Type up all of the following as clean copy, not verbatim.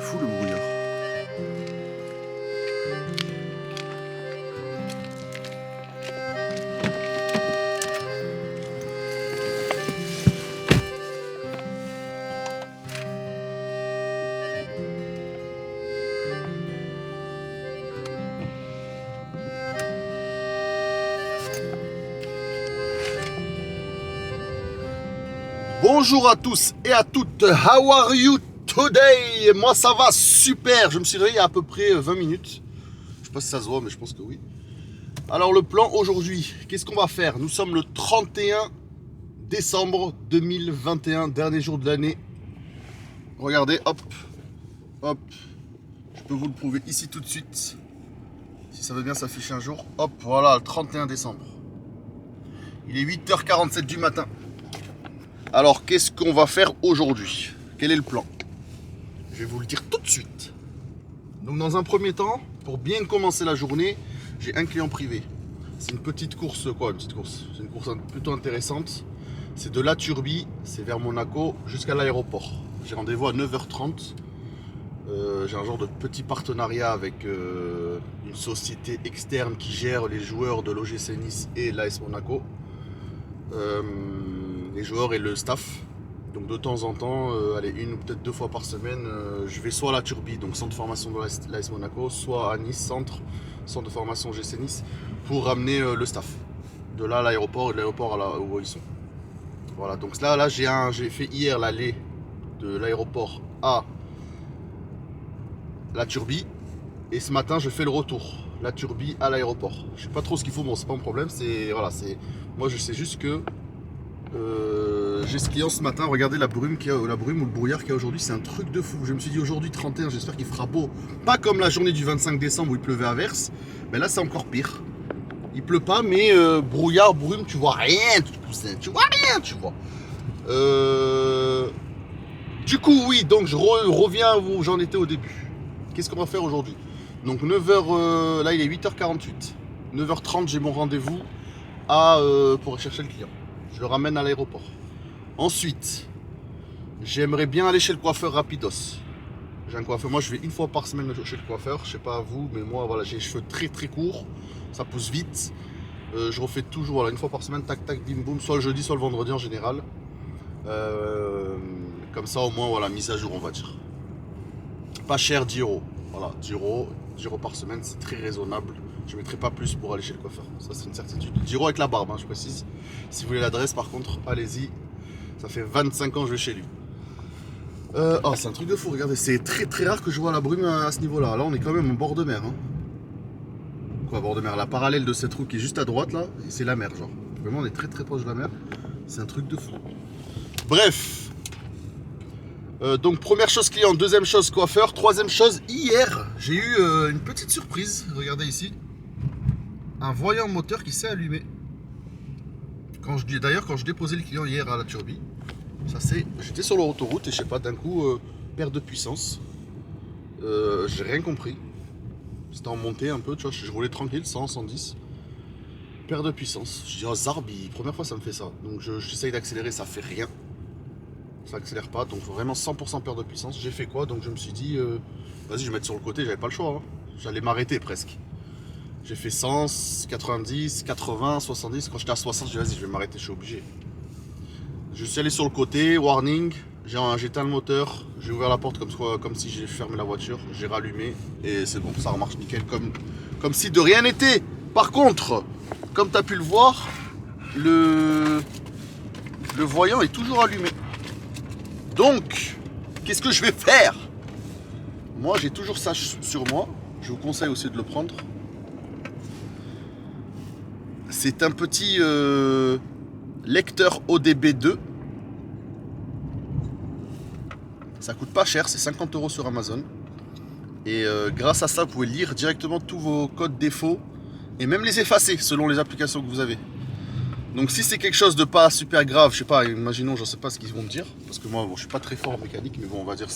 fou le brouillard. Bonjour à tous et à toutes, how are you today? Moi ça va super, je me suis réveillé il y a à peu près 20 minutes. Je sais pas si ça se voit mais je pense que oui. Alors le plan aujourd'hui, qu'est-ce qu'on va faire? Nous sommes le 31 décembre 2021, dernier jour de l'année. Regardez, hop, hop, je peux vous le prouver ici tout de suite. Si ça veut bien s'afficher un jour, hop, voilà, le 31 décembre. Il est 8h47 du matin. Alors, qu'est-ce qu'on va faire aujourd'hui? Quel est le plan? Je vais vous le dire tout de suite. Donc, dans un premier temps, pour bien commencer la journée, j'ai un client privé. C'est une petite course, quoi, une petite course. C'est une course plutôt intéressante. C'est de La Turbie, c'est vers Monaco jusqu'à l'aéroport. J'ai rendez-vous à 9h30. J'ai un genre de petit partenariat avec une société externe qui gère les joueurs de l'OGC Nice et l'AS Monaco. Les joueurs et le staff. Donc de temps en temps, allez, une ou peut-être deux fois par semaine, je vais soit à La Turbie, donc centre de formation de l'AS Monaco, soit à Nice, centre de formation GC Nice, pour ramener le staff. De là à l'aéroport et de l'aéroport à là où ils sont. Voilà, donc là j'ai fait hier l'aller de l'aéroport à La Turbie. Et ce matin, je fais le retour. La Turbie à l'aéroport. Je sais pas trop ce qu'il faut, bon, c'est pas un problème. Voilà, moi, je sais juste que j'ai ce client ce matin. Regardez la brume ou le brouillard qu'il y a aujourd'hui. C'est un truc de fou. Je me suis dit aujourd'hui 31, j'espère qu'il fera beau. Pas comme la journée du 25 décembre où il pleuvait à verse. Mais là, c'est encore pire. Il pleut pas, mais brouillard, brume, tu vois rien. Tu vois rien, tu vois. Du coup, oui, donc je reviens où j'en étais au début. Qu'est-ce qu'on va faire aujourd'hui? Donc 9h, là il est 8h48. 9h30, j'ai mon rendez-vous pour chercher le client. Je le ramène à l'aéroport. Ensuite, j'aimerais bien aller chez le coiffeur rapidos. J'ai un coiffeur, moi je vais une fois par semaine chez le coiffeur. Je sais pas vous, mais moi voilà, j'ai les cheveux très très courts. Ça pousse vite. Je refais toujours voilà, une fois par semaine, tac tac, bim boum, soit le jeudi, soit le vendredi en général. Comme ça au moins voilà, mise à jour on va dire. Pas cher, 10 euros. Voilà, 10 euros par semaine, c'est très raisonnable. Je ne mettrai pas plus pour aller chez le coiffeur. Ça, c'est une certitude. 10 euros avec la barbe, hein, je précise. Si vous voulez l'adresse, par contre, allez-y. Ça fait 25 ans que je vais chez lui. Oh, c'est un truc de fou, regardez. C'est très très rare que je vois la brume à ce niveau-là. Là, on est quand même en bord de mer. Hein. Quoi, bord de mer? La parallèle de cette route qui est juste à droite, là, c'est la mer, genre. Vraiment, on est très très proche de la mer. C'est un truc de fou. Bref. Donc première chose client, deuxième chose coiffeur, troisième chose hier j'ai eu une petite surprise, regardez ici, un voyant moteur qui s'est allumé. D'ailleurs quand je déposais le client hier à La Turbie, j'étais sur l'autoroute et je sais pas d'un coup perte de puissance, j'ai rien compris, c'était en montée un peu, tu vois, je roulais tranquille, 100, 110, perte de puissance, je dis oh Zarbi, première fois ça me fait ça, donc j'essaye d'accélérer, ça fait rien. Ça accélère pas, donc vraiment 100% perte de puissance. J'ai fait quoi? Donc je me suis dit, vas-y, je vais mettre sur le côté, j'avais pas le choix. Hein. J'allais m'arrêter presque. J'ai fait 100, 90, 80, 70. Quand j'étais à 60, j'ai dit, vas-y, je vais m'arrêter, je suis obligé. Je suis allé sur le côté, warning, j'ai éteint le moteur, j'ai ouvert la porte comme si j'ai fermé la voiture, j'ai rallumé et c'est bon, ça remarche nickel, comme si de rien n'était. Par contre, comme tu as pu le voir, le voyant est toujours allumé. Donc, qu'est-ce que je vais faire? Moi, j'ai toujours ça sur moi. Je vous conseille aussi de le prendre. C'est un petit lecteur ODB2. Ça coûte pas cher, c'est 50 € sur Amazon. Et grâce à ça, vous pouvez lire directement tous vos codes défauts et même les effacer selon les applications que vous avez. Donc si c'est quelque chose de pas super grave, je sais pas, imaginons, je sais pas ce qu'ils vont me dire, parce que moi bon, je suis pas très fort en mécanique, mais bon on va dire,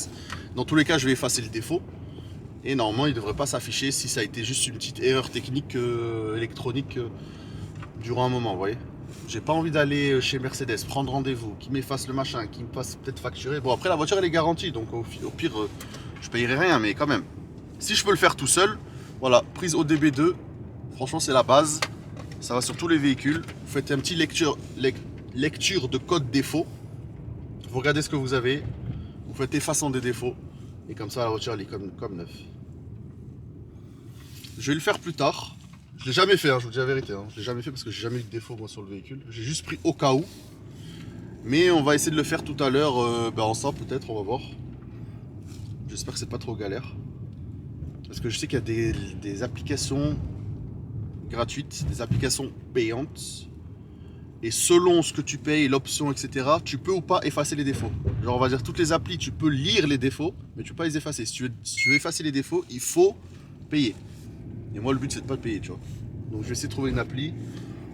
dans tous les cas je vais effacer le défaut, et normalement il devrait pas s'afficher si ça a été juste une petite erreur technique électronique durant un moment, vous voyez. J'ai pas envie d'aller chez Mercedes, prendre rendez-vous, qui m'efface le machin, qui me fasse peut-être facturer. Bon après la voiture elle est garantie, donc au pire Je payerai rien, mais quand même. Si je peux le faire tout seul, voilà, prise ODB2, franchement c'est la base. Ça va sur tous les véhicules. Vous faites un petit lecture de code défaut. Vous regardez ce que vous avez. Vous faites effacement des défauts. Et comme ça la voiture elle est comme neuf. Je vais le faire plus tard. Je l'ai jamais fait, hein, je vous dis la vérité. Hein. Je l'ai jamais fait parce que j'ai jamais eu de défaut moi sur le véhicule. J'ai juste pris au cas où. Mais on va essayer de le faire tout à l'heure ensemble peut-être, on va voir. J'espère que c'est pas trop galère. Parce que je sais qu'il y a des applications gratuites, des applications payantes. Et selon ce que tu payes, l'option, etc., tu peux ou pas effacer les défauts. Genre, on va dire, toutes les applis, tu peux lire les défauts, mais tu peux pas les effacer. Si tu veux effacer les défauts, il faut payer. Et moi, le but, c'est de pas payer, tu vois. Donc, je vais essayer de trouver une appli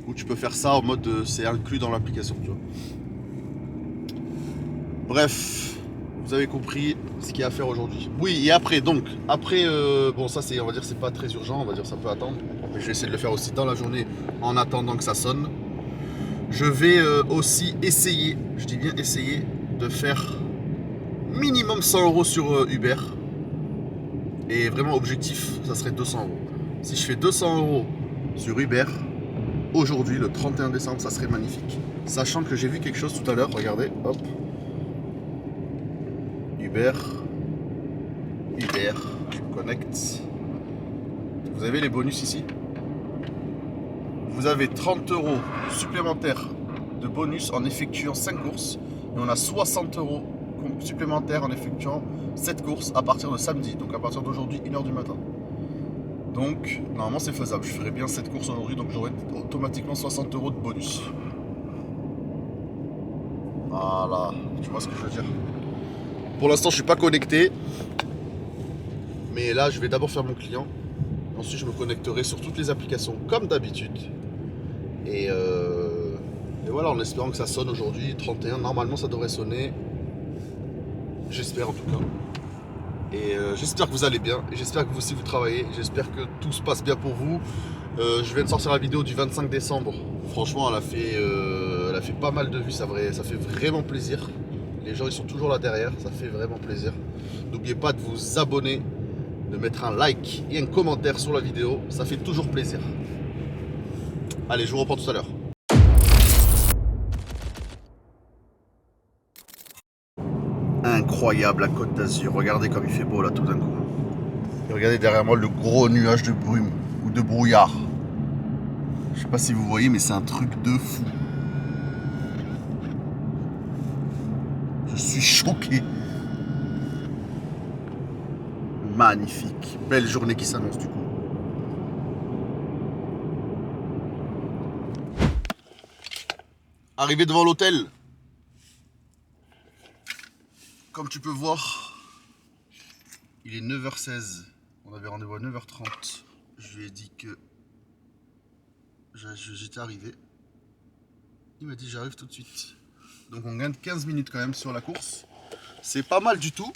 où tu peux faire ça en mode, c'est inclus dans l'application, tu vois. Bref, vous avez compris ce qu'il y a à faire aujourd'hui. Oui, et après, bon, ça, on va dire, c'est pas très urgent, on va dire, ça peut attendre. Mais je vais essayer de le faire aussi dans la journée en attendant que ça sonne. Je vais aussi essayer, je dis bien essayer, de faire minimum 100 € sur Uber. Et vraiment objectif, ça serait 200 €. Si je fais 200 € sur Uber, aujourd'hui, le 31 décembre, ça serait magnifique. Sachant que j'ai vu quelque chose tout à l'heure, regardez, hop. Uber, je me connecte. Vous avez les bonus ici. Vous avez 30 € supplémentaires de bonus en effectuant 5 courses. Et on a 60 € supplémentaires en effectuant 7 courses à partir de samedi. Donc à partir d'aujourd'hui, 1 h du matin. Donc normalement c'est faisable. Je ferai bien 7 courses aujourd'hui. Donc j'aurai automatiquement 60 € de bonus. Voilà. Tu vois ce que je veux dire? Pour l'instant je suis pas connecté. Mais là je vais d'abord faire mon client. Ensuite je me connecterai sur toutes les applications comme d'habitude. Et voilà, en espérant que ça sonne aujourd'hui, 31, normalement ça devrait sonner. J'espère en tout cas. Et j'espère que vous allez bien, et j'espère que vous aussi vous travaillez, j'espère que tout se passe bien pour vous. Je viens de sortir la vidéo du 25 décembre. Franchement, elle a fait pas mal de vues, ça fait vraiment plaisir. Les gens ils sont toujours là derrière, ça fait vraiment plaisir. N'oubliez pas de vous abonner, de mettre un like et un commentaire sur la vidéo, ça fait toujours plaisir. Allez, je vous reprends tout à l'heure. Incroyable la Côte d'Azur, regardez comme il fait beau là tout d'un coup. Et regardez derrière moi le gros nuage de brume ou de brouillard. Je sais pas si vous voyez mais c'est un truc de fou. Je suis choqué. Magnifique, belle journée qui s'annonce du coup. Arrivé devant l'hôtel. Comme tu peux voir, il est 9h16. On avait rendez-vous à 9h30. Je lui ai dit que j'étais arrivé. Il m'a dit j'arrive tout de suite. Donc on gagne 15 minutes quand même sur la course. C'est pas mal du tout.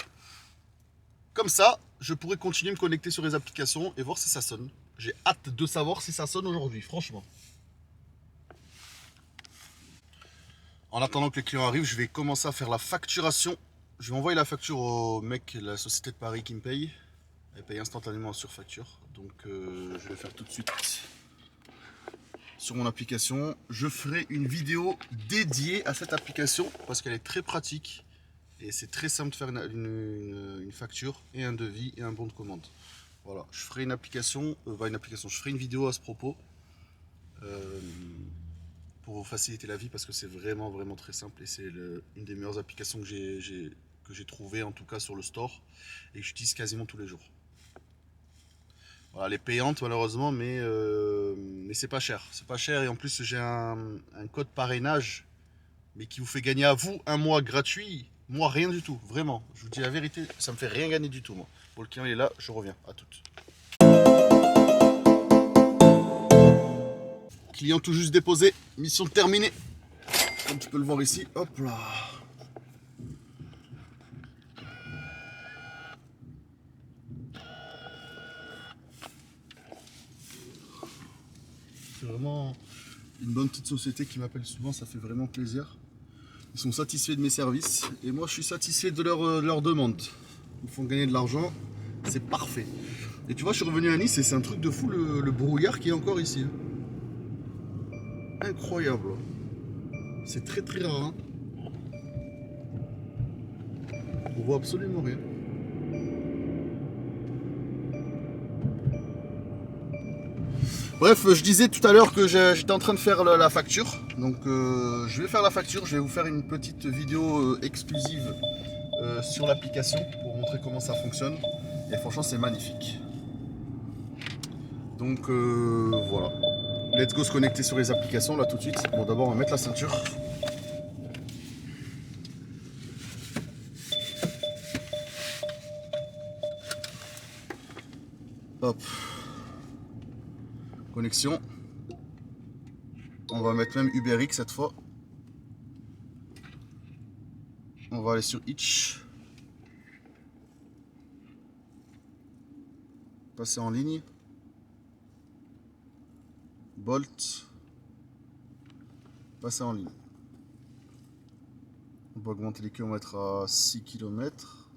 Comme ça, je pourrais continuer à me connecter sur les applications et voir si ça sonne. J'ai hâte de savoir si ça sonne aujourd'hui, franchement. En attendant que les clients arrivent, je vais commencer à faire la facturation. Je vais envoyer la facture au mec, la société de Paris qui me paye. Elle paye instantanément sur facture. Donc je vais le faire tout de suite sur mon application. Je ferai une vidéo dédiée à cette application parce qu'elle est très pratique. Et c'est très simple de faire une facture et un devis et un bon de commande. Voilà, je ferai une application, je ferai une vidéo à ce propos. Pour vous faciliter la vie parce que c'est vraiment très simple et c'est une des meilleures applications que j'ai trouvé en tout cas sur le store et que j'utilise quasiment tous les jours. Voilà, elle est payante malheureusement mais c'est pas cher, et en plus j'ai un code parrainage mais qui vous fait gagner à vous un mois gratuit. Moi rien du tout, vraiment, je vous dis la vérité, ça me fait rien gagner du tout moi. Bon, le client il est là, je reviens, à toutes. Client tout juste déposé, mission terminée. Comme tu peux le voir ici, hop là. C'est vraiment une bonne petite société qui m'appelle souvent, ça fait vraiment plaisir. Ils sont satisfaits de mes services et moi je suis satisfait de leur demande. ils me font gagner de l'argent, c'est parfait. Et tu vois, je suis revenu à Nice et c'est un truc de fou le brouillard qui est encore ici. Incroyable. C'est très très rare. Hein. On voit absolument rien. Bref, je disais tout à l'heure que j'étais en train de faire la facture. Donc je vais faire la facture, je vais vous faire une petite vidéo exclusive sur l'application pour montrer comment ça fonctionne. Et franchement c'est magnifique. Donc voilà. Let's go se connecter sur les applications là tout de suite. Bon d'abord on va mettre la ceinture. Hop. Connexion. On va mettre même UberX cette fois. On va aller sur Hitch. Passer en ligne. Bolt. Passer en ligne. On va augmenter les kilomètres à 6 km.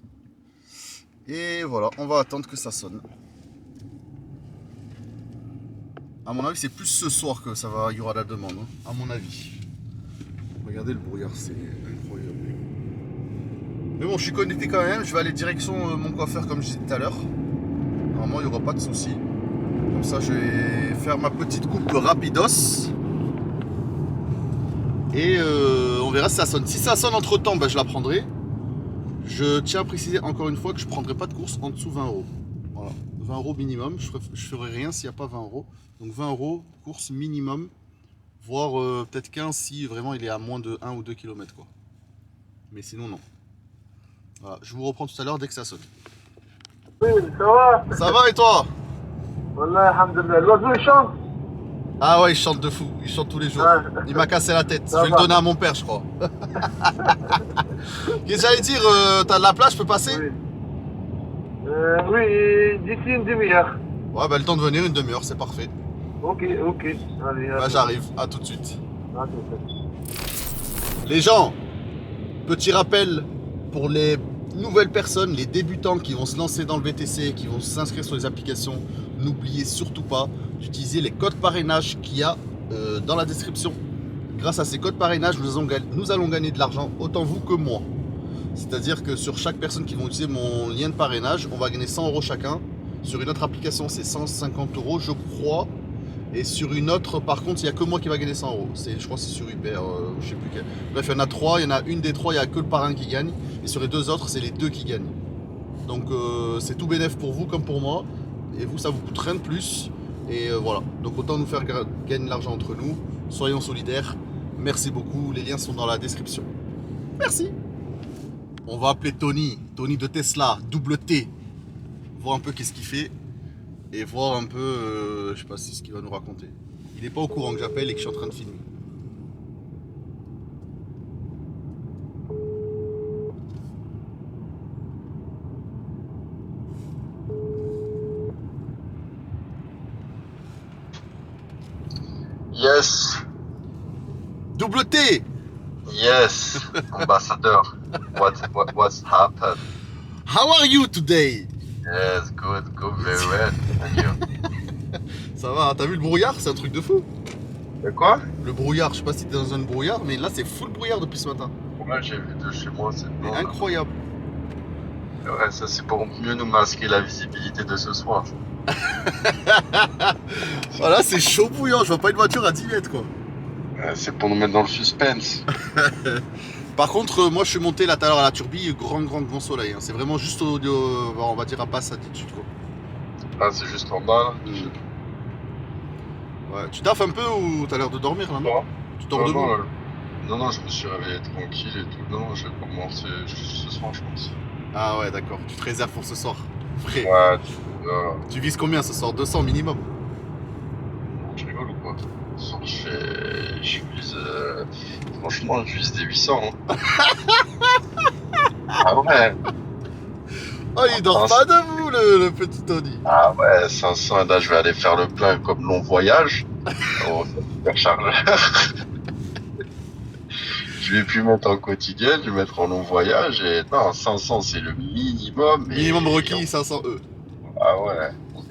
Et voilà, on va attendre que ça sonne. À mon avis, c'est plus ce soir que ça va, il y aura la demande, hein, à mon avis. Regardez le brouillard, c'est incroyable. Mais bon, je suis connecté quand même. Je vais aller direction mon coiffeur, comme je disais tout à l'heure. Normalement, il n'y aura pas de souci. Comme ça, je vais faire ma petite coupe rapidos. Et on verra si ça sonne. Si ça sonne entre temps, ben, je la prendrai. Je tiens à préciser encore une fois que je ne prendrai pas de course en dessous 20 €. Voilà, 20 € minimum. Je ne ferai rien s'il n'y a pas 20 €. Donc 20 €, course minimum. Voire peut-être 15 si vraiment il est à moins de 1 ou 2 km quoi. Mais sinon non. Voilà, je vous reprends tout à l'heure dès que ça sonne. Oui, ça va? Ça va et toi? Wallah, alhamdoulilah. L'oiseau, il chante? Ah ouais, il chante de fou, il chante tous les jours. Ah. Il m'a cassé la tête, je Ça vais le va. donner à mon père je crois. Qu'est-ce que j'allais dire, t'as de la place, je peux passer? Oui. Oui, d'ici une demi-heure. Ouais bah le temps de venir, une demi-heure, c'est parfait. Ok. Allez, Bah j'arrive, à tout de suite. À tout de suite. Les gens, petit rappel pour les nouvelles personnes, les débutants qui vont se lancer dans le VTC, qui vont s'inscrire sur les applications, n'oubliez surtout pas d'utiliser les codes parrainage qu'il y a dans la description. Grâce à ces codes parrainage, nous allons gagner de l'argent, autant vous que moi. C'est-à-dire que sur chaque personne qui va utiliser mon lien de parrainage, on va gagner 100 € chacun. Sur une autre application, c'est 150 € je crois. Et sur une autre, par contre, il n'y a que moi qui va gagner 100 €. Je crois que c'est sur Uber, je sais plus quel. Bref, il y en a 3, il y en a une des 3, il n'y a que le parrain qui gagne. Et sur les 2 autres, c'est les 2 qui gagnent. Donc c'est tout bénef pour vous comme pour moi. Et vous, ça vous coûte rien de plus. Et voilà. Donc autant nous faire gagner de l'argent entre nous. Soyons solidaires. Merci beaucoup. Les liens sont dans la description. Merci. On va appeler Tony. Tony de Tesla, double T. Voir un peu qu'est-ce qu'il fait. Et voir un peu, je sais pas si c'est ce qu'il va nous raconter. Il n'est pas au courant que j'appelle et que je suis en train de filmer. Yes, Double T. yes, ambassadeur. What's happened? How are you today? Yes, good, very well. And you? Ça va, t'as vu le brouillard? C'est un truc de fou. De quoi? Le brouillard, je sais pas si t'es dans un brouillard, mais là c'est full brouillard depuis ce matin. Moi j'ai vu de chez moi, c'est C'est bon. incroyable. Ouais, ça c'est pour mieux nous masquer la visibilité de ce soir. Voilà, c'est chaud bouillant, je vois pas une voiture à 10 mètres quoi. C'est pour nous mettre dans le suspense. Par contre, moi je suis monté là tout à l'heure à la turbie, grand soleil. Hein. C'est vraiment juste on va dire à passe altitude quoi. Ah, c'est juste en bas là. Ouais, tu taffes un peu ou t'as l'air de dormir là, non? Non, Tu dors debout? non, je me suis réveillé tranquille et tout. Non, je vais commencer juste ce soir, je pense. Ah ouais, d'accord, tu te réserves pour ce soir. Vrai. Ouais, Tu vises combien ce soir? 200 minimum? je rigole ou quoi? Ce soir, je vise. Franchement, je vise des 800. Hein. Ah ouais. Oh, il dort pas debout le petit Tony. Ah ouais, 500, là je vais aller faire le plein comme long voyage. Oh, super chargeur. Je vais plus mettre en quotidien, je vais mettre en long voyage. Et non, 500 c'est le minimum. Minimum requis, 500 E. Ah ouais,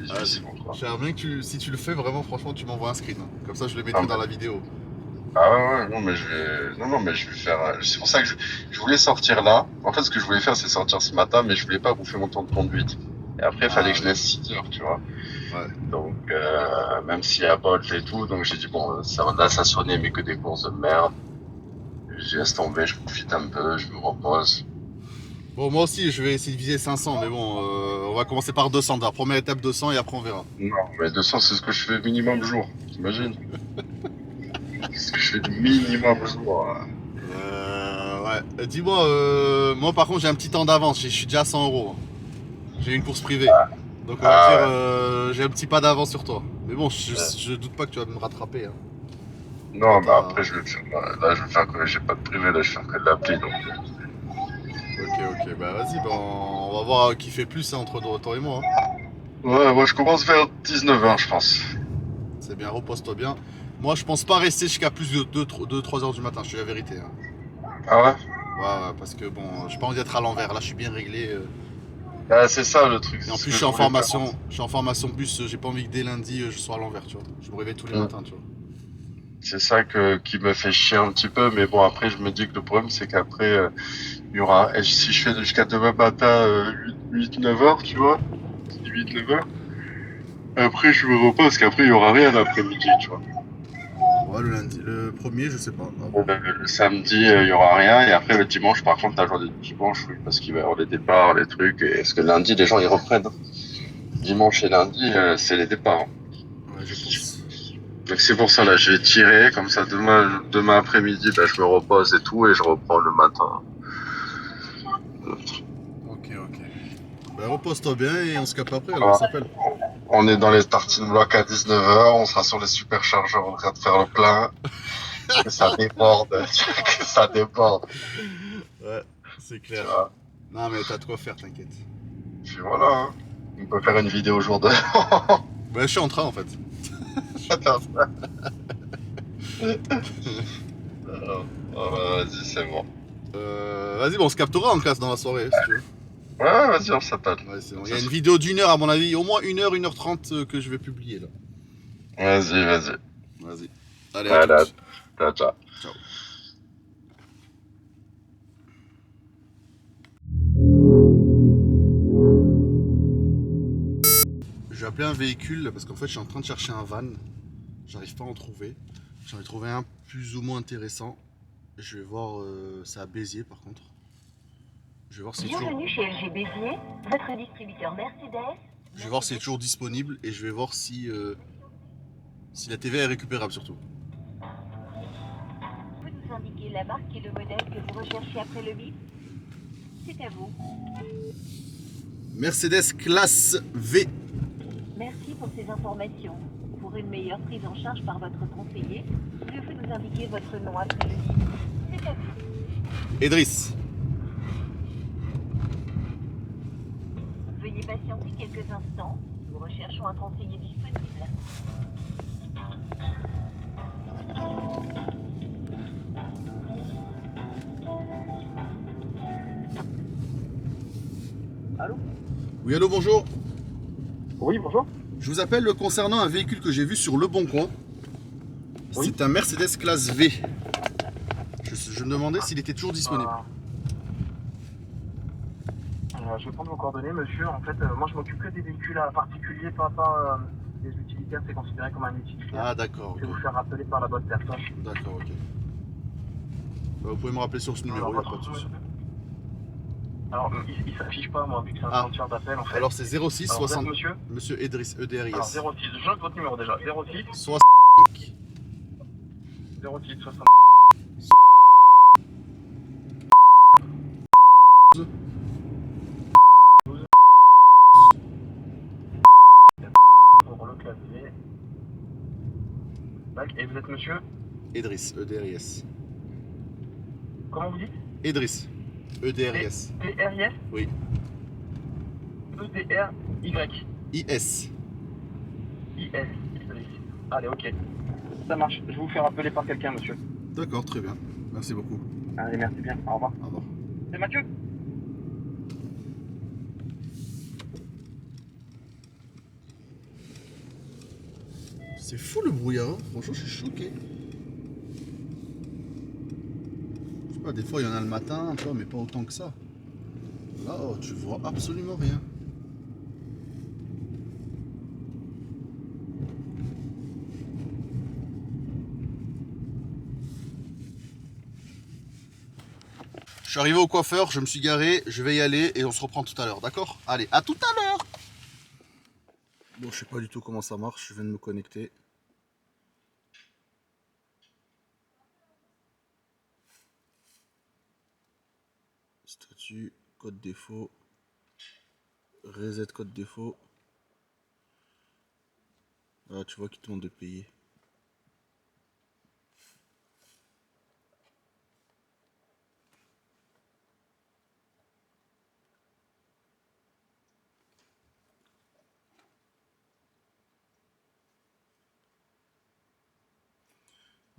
Ah, c'est bon quoi. j'aimerais bien que si tu le fais vraiment, franchement, tu m'envoies un screen. Hein. Comme ça, je le mettrai dans la vidéo. Ah ouais, non mais je vais, non mais je vais faire. C'est pour ça que je voulais sortir là. En fait, ce que je voulais faire, c'est sortir ce matin, mais je voulais pas bouffer mon temps de conduite. Et après, il fallait que je laisse 6 heures, tu vois. Ouais. Donc, même s'il y a Bolt et tout, donc j'ai dit bon, là ça sonnait, mais que des courses de merde. Je laisse tomber, je profite un peu, je me repose. Bon, moi aussi, je vais essayer de viser 500, mais bon, on va commencer par 200. La première étape, 200 et après, on verra. Non, mais 200, c'est ce que je fais minimum jour, t'imagines? C'est ce que je fais minimum jour. Ouais. Dis-moi, moi par contre, j'ai un petit temps d'avance. Je suis déjà à 100 euros. J'ai une course privée. Donc, on va dire, j'ai un petit pas d'avance sur toi. Mais bon, je doute pas que tu vas me rattraper. Hein. Non, mais après, je vais faire. Là, je vais faire que j'ai pas de privé, là, je vais faire que de l'appli, donc. Ok, bah vas-y, bah, on va voir qui fait plus hein, entre toi et moi. Hein. Ouais, moi je commence vers 19h, je pense. C'est bien, repose-toi bien. Moi, je pense pas rester jusqu'à plus de 2-3 heures du matin, je te dis la vérité. Hein. Ah ouais? Ouais, parce que bon, j'ai pas envie d'être à l'envers. Là, je suis bien réglé. Ah, c'est ça le truc. Et en plus, je suis en formation bus. J'ai pas envie que dès lundi, je sois à l'envers, tu vois. Je me réveille tous les matins, tu vois. C'est ça qui me fait chier un petit peu, mais bon, après, je me dis que le problème, c'est qu'après, il y aura. Et si je fais jusqu'à demain matin 8-9h, tu vois, 8-9h, après, je me repose, parce qu'après, il y aura rien l'après-midi, tu vois. Ouais, le lundi, le premier, je sais pas. Le samedi, il y aura rien, et après, le dimanche, par contre, la journée du dimanche, oui, parce qu'il va y avoir les départs, les trucs, et parce que lundi, les gens, ils reprennent. Dimanche et lundi, c'est les départs. Hein. Ouais, je pense. Donc c'est pour ça là, je vais tirer, comme ça demain après-midi, bah, je me repose et tout, et je reprends le matin. Ok. Bah, repose-toi bien et on se capte après, alors on Voilà. s'appelle. On est dans les starting blocks à 19h, on sera sur les superchargeurs en train de faire le plein. Que ça déborde, que ça déborde. Ouais, c'est Tu clair. vois. Non, mais t'as de quoi faire, t'inquiète. Puis voilà, hein. On peut faire une vidéo jour de. Bah, je suis en train en fait. Vas-y, c'est bon. Vas-y, bon, on se captera en classe dans la soirée si tu veux. Ouais, vas-y, on s'appelle. Ouais, c'est bon. Il y a une vidéo d'1 heure à mon avis, au moins 1h30 que je vais publier là. Vas-y. Vas-y. Allez, à Voilà. toutes. Ciao. Ciao. Je vais appeler un véhicule parce qu'en fait je suis en train de chercher un van. J'arrive pas à en trouver. J'en ai trouvé un plus ou moins intéressant. Je vais voir, c'est à Béziers par contre. Je vais voir si c'est toujours... Bienvenue chez LG Béziers, votre distributeur Mercedes. Je vais voir si c'est toujours disponible et je vais voir si la TVA est récupérable surtout. Vous nous indiquez la marque et le modèle que vous recherchez après le bip. C'est à vous. Mercedes classe V. Merci pour ces informations. Pour une meilleure prise en charge par votre conseiller, pouvez-vous nous indiquer votre nom après le bip. C'est à vous. Idriss. Veuillez patienter quelques instants. Nous recherchons un conseiller disponible. Allô? Oui, allô, bonjour. Oui, bonjour. Je vous appelle concernant un véhicule que j'ai vu sur Le Bon Coin. Oui. C'est un Mercedes classe V. Je me demandais s'il était toujours disponible. Je vais prendre vos coordonnées, monsieur. En fait, moi, je m'occupe que des véhicules particuliers, pas des utilitaires. C'est considéré comme un utilitaire. Ah, d'accord. Je vais Ok. vous faire rappeler par la bonne personne. D'accord, ok. Bah, vous pouvez me rappeler sur ce numéro, il n'y a pas de souci. Alors, il s'affiche pas, moi, vu que c'est un transfert d'appel, en fait. Alors, c'est 06 Alors, vous êtes 60. monsieur Monsieur Idriss, EDRIS. Alors, 06, je note votre numéro déjà. 06 65. 06 60. Pour le clavier. Tac, et vous êtes monsieur Idriss, EDRIS. Comment vous dites Idriss, EDRIS. E-D-R-I-S Oui. E-D-R-Y. IS. I-S. Allez, ok. Ça marche. Je vous fais rappeler par quelqu'un, monsieur. D'accord, très bien. Merci beaucoup. Allez, merci bien. Au revoir. Au revoir. C'est Mathieu. C'est fou le brouillard, hein. Franchement, je suis choqué. Je sais pas, des fois il y en a le matin, tu vois, mais pas autant que ça. Là, oh, tu vois absolument rien. Je suis arrivé au coiffeur, je me suis garé, je vais y aller et on se reprend tout à l'heure, d'accord? Allez, à tout à l'heure! Bon, je sais pas du tout comment ça marche, je viens de me connecter. Statut, code défaut, reset code défaut. Ah, tu vois qu'il te demande de payer.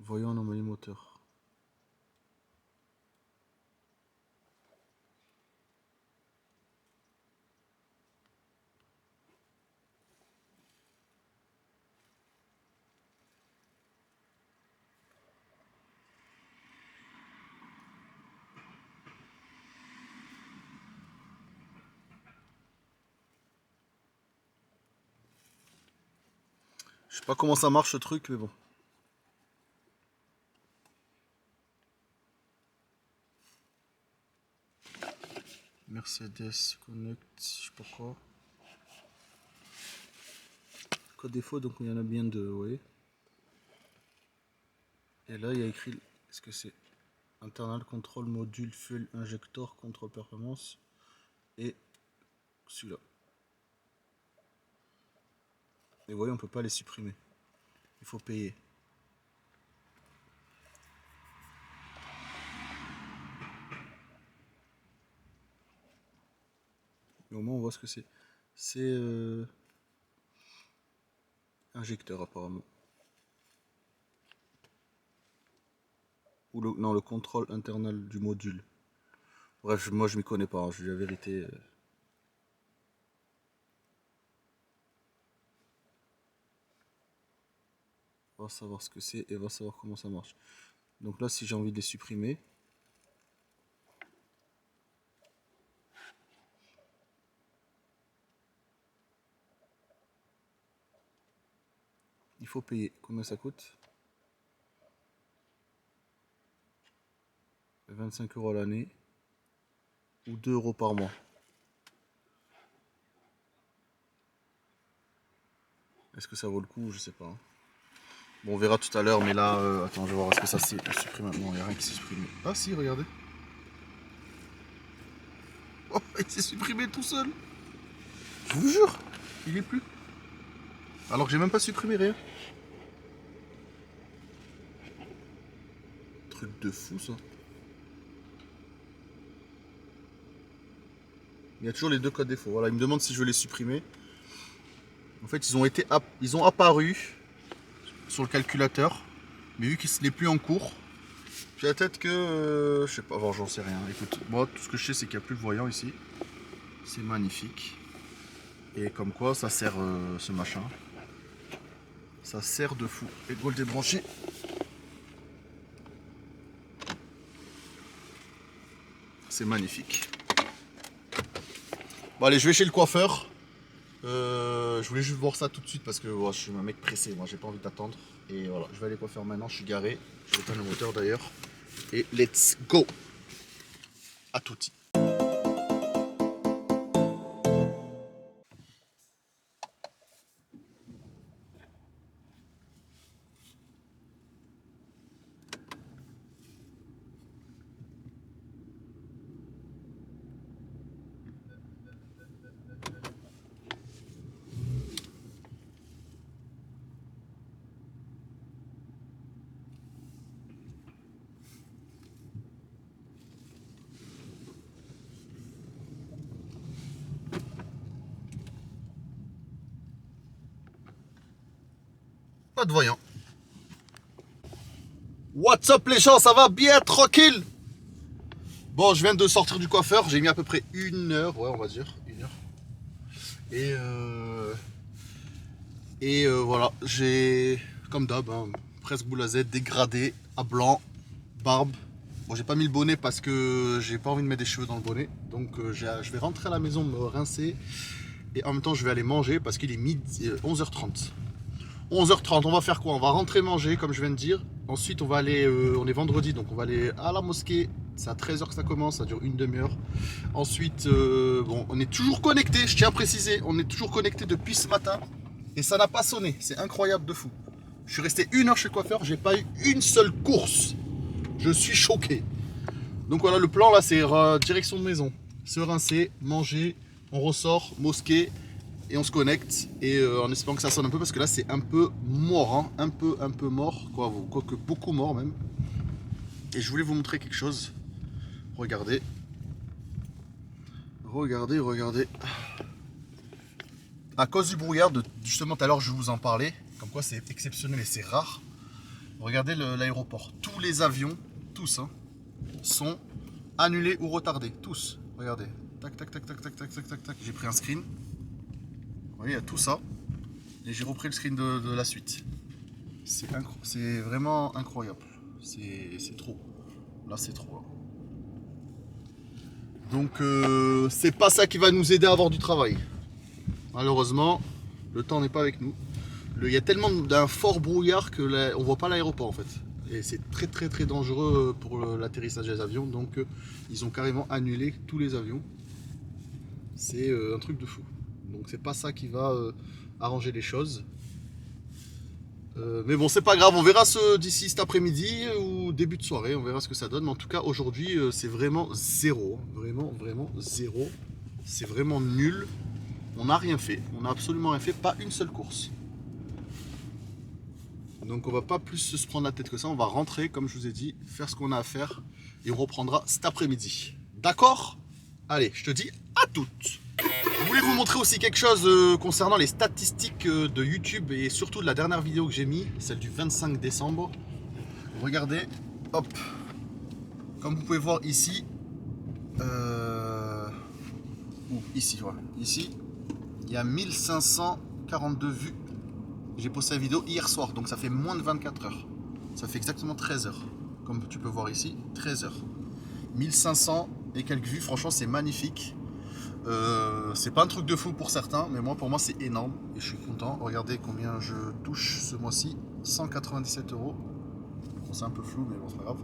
Voyons anomalie moteur. Je sais pas comment ça marche ce truc, mais bon. Mercedes Connect, je sais pas quoi. Code défaut, donc il y en a bien deux, oui. Et là, il y a écrit, est-ce que c'est Internal Control Module Fuel Injector Control Performance et celui-là. Et vous voyez, on peut pas les supprimer. Il faut payer. Mais au moins, on voit ce que c'est. C'est injecteur apparemment. Ou non, le contrôle internal du module. Bref, moi je m'y connais pas, hein, je dis la vérité. On va savoir ce que c'est et on va savoir comment ça marche. Donc là, si j'ai envie de les supprimer, il faut payer. Combien ça coûte? 25 € à l'année ou 2 € par mois. Est-ce que ça vaut le coup? Je sais pas. Hein. Bon, on verra tout à l'heure, mais là, attends, je vais voir, est-ce que ça s'est supprimé? Non, il n'y a rien qui s'est supprimé. Ah si, regardez. Oh, il s'est supprimé tout seul. Je vous jure, il est plus. Alors que j'ai même pas supprimé rien. Truc de fou ça. Il y a toujours les deux codes défauts. Voilà, il me demande si je veux les supprimer. En fait, ils ont apparu sur le calculateur, mais vu qu'il n'est plus en cours, peut-être que je sais pas, j'en sais rien. Écoute, moi tout ce que je sais c'est qu'il n'y a plus le voyant ici. C'est magnifique. Et comme quoi ça sert ce machin. Ça sert de fou. Et go le débrancher. C'est magnifique. Bon allez, je vais chez le coiffeur. Je voulais juste voir ça tout de suite parce que je suis un mec pressé, moi j'ai pas envie d'attendre. Et voilà, je vais aller coiffer maintenant, je suis garé. Je vais éteindre le moteur d'ailleurs. Et let's go! À tutti. Pas de voyant. What's up les gens, ça va bien tranquille? Bon, je viens de sortir du coiffeur, j'ai mis à peu près 1 heure, ouais, on va dire, 1 heure. Et voilà, j'ai, comme d'hab, hein, presque boule à Z, dégradé, à blanc, barbe. Bon, j'ai pas mis le bonnet parce que j'ai pas envie de mettre des cheveux dans le bonnet. Donc je vais rentrer à la maison, me rincer. Et en même temps, je vais aller manger parce qu'il est 11h30. 11h30, on va faire quoi? On va rentrer manger, comme je viens de dire. Ensuite, on va aller, on est vendredi, donc on va aller à la mosquée. C'est à 13h que ça commence, ça dure une demi-heure. Ensuite, bon, on est toujours connecté, je tiens à préciser, on est toujours connecté depuis ce matin. Et ça n'a pas sonné, c'est incroyable de fou. Je suis resté 1 heure chez le coiffeur, j'ai pas eu une seule course. Je suis choqué. Donc voilà, le plan là, c'est direction de maison. Se rincer, manger, on ressort, mosquée, et on se connecte. Et en espérant que ça sonne un peu, parce que là, c'est un peu mort, hein, un peu mort, quoique beaucoup mort même. Et je voulais vous montrer quelque chose. Regardez. Regardez, regardez. À cause du brouillard, justement tout à l'heure je vous en parlais, comme quoi c'est exceptionnel et c'est rare. Regardez l'aéroport. Tous les avions, tous, hein, sont annulés ou retardés. Tous. Regardez. Tac, tac, tac, tac, tac, tac, tac, tac, tac. J'ai pris un screen. Vous voyez, il y a tout ça. Et j'ai repris le screen de la suite. C'est vraiment incroyable. C'est trop. Là, c'est trop. Là. Donc, c'est pas ça qui va nous aider à avoir du travail. Malheureusement, le temps n'est pas avec nous. Il y a tellement d'un fort brouillard que on voit pas l'aéroport en fait. Et c'est très très très dangereux pour l'atterrissage des avions. Donc ils ont carrément annulé tous les avions. C'est un truc de fou. Donc c'est pas ça qui va arranger les choses. Mais bon, c'est pas grave, on verra d'ici cet après-midi ou début de soirée, on verra ce que ça donne. Mais en tout cas, aujourd'hui, c'est vraiment zéro. Vraiment, vraiment zéro. C'est vraiment nul. On n'a rien fait. On n'a absolument rien fait. Pas une seule course. Donc on va pas plus se prendre la tête que ça. On va rentrer, comme je vous ai dit, faire ce qu'on a à faire. Et on reprendra cet après-midi. D'accord? Allez, je te dis à toutes. Je voulais vous montrer aussi quelque chose concernant les statistiques de YouTube et surtout de la dernière vidéo que j'ai mis, celle du 25 décembre. Regardez, hop, comme vous pouvez voir ici, ici, voilà, ici, il y a 1542 vues. J'ai posté la vidéo hier soir, donc ça fait moins de 24 heures. Ça fait exactement 13 heures, comme tu peux voir ici, 13 heures. 1500 et quelques vues, franchement c'est magnifique. C'est pas un truc de fou pour certains, mais pour moi c'est énorme et je suis content. Regardez combien je touche ce mois-ci, 197 €. Bon, c'est un peu flou, mais bon, c'est pas grave.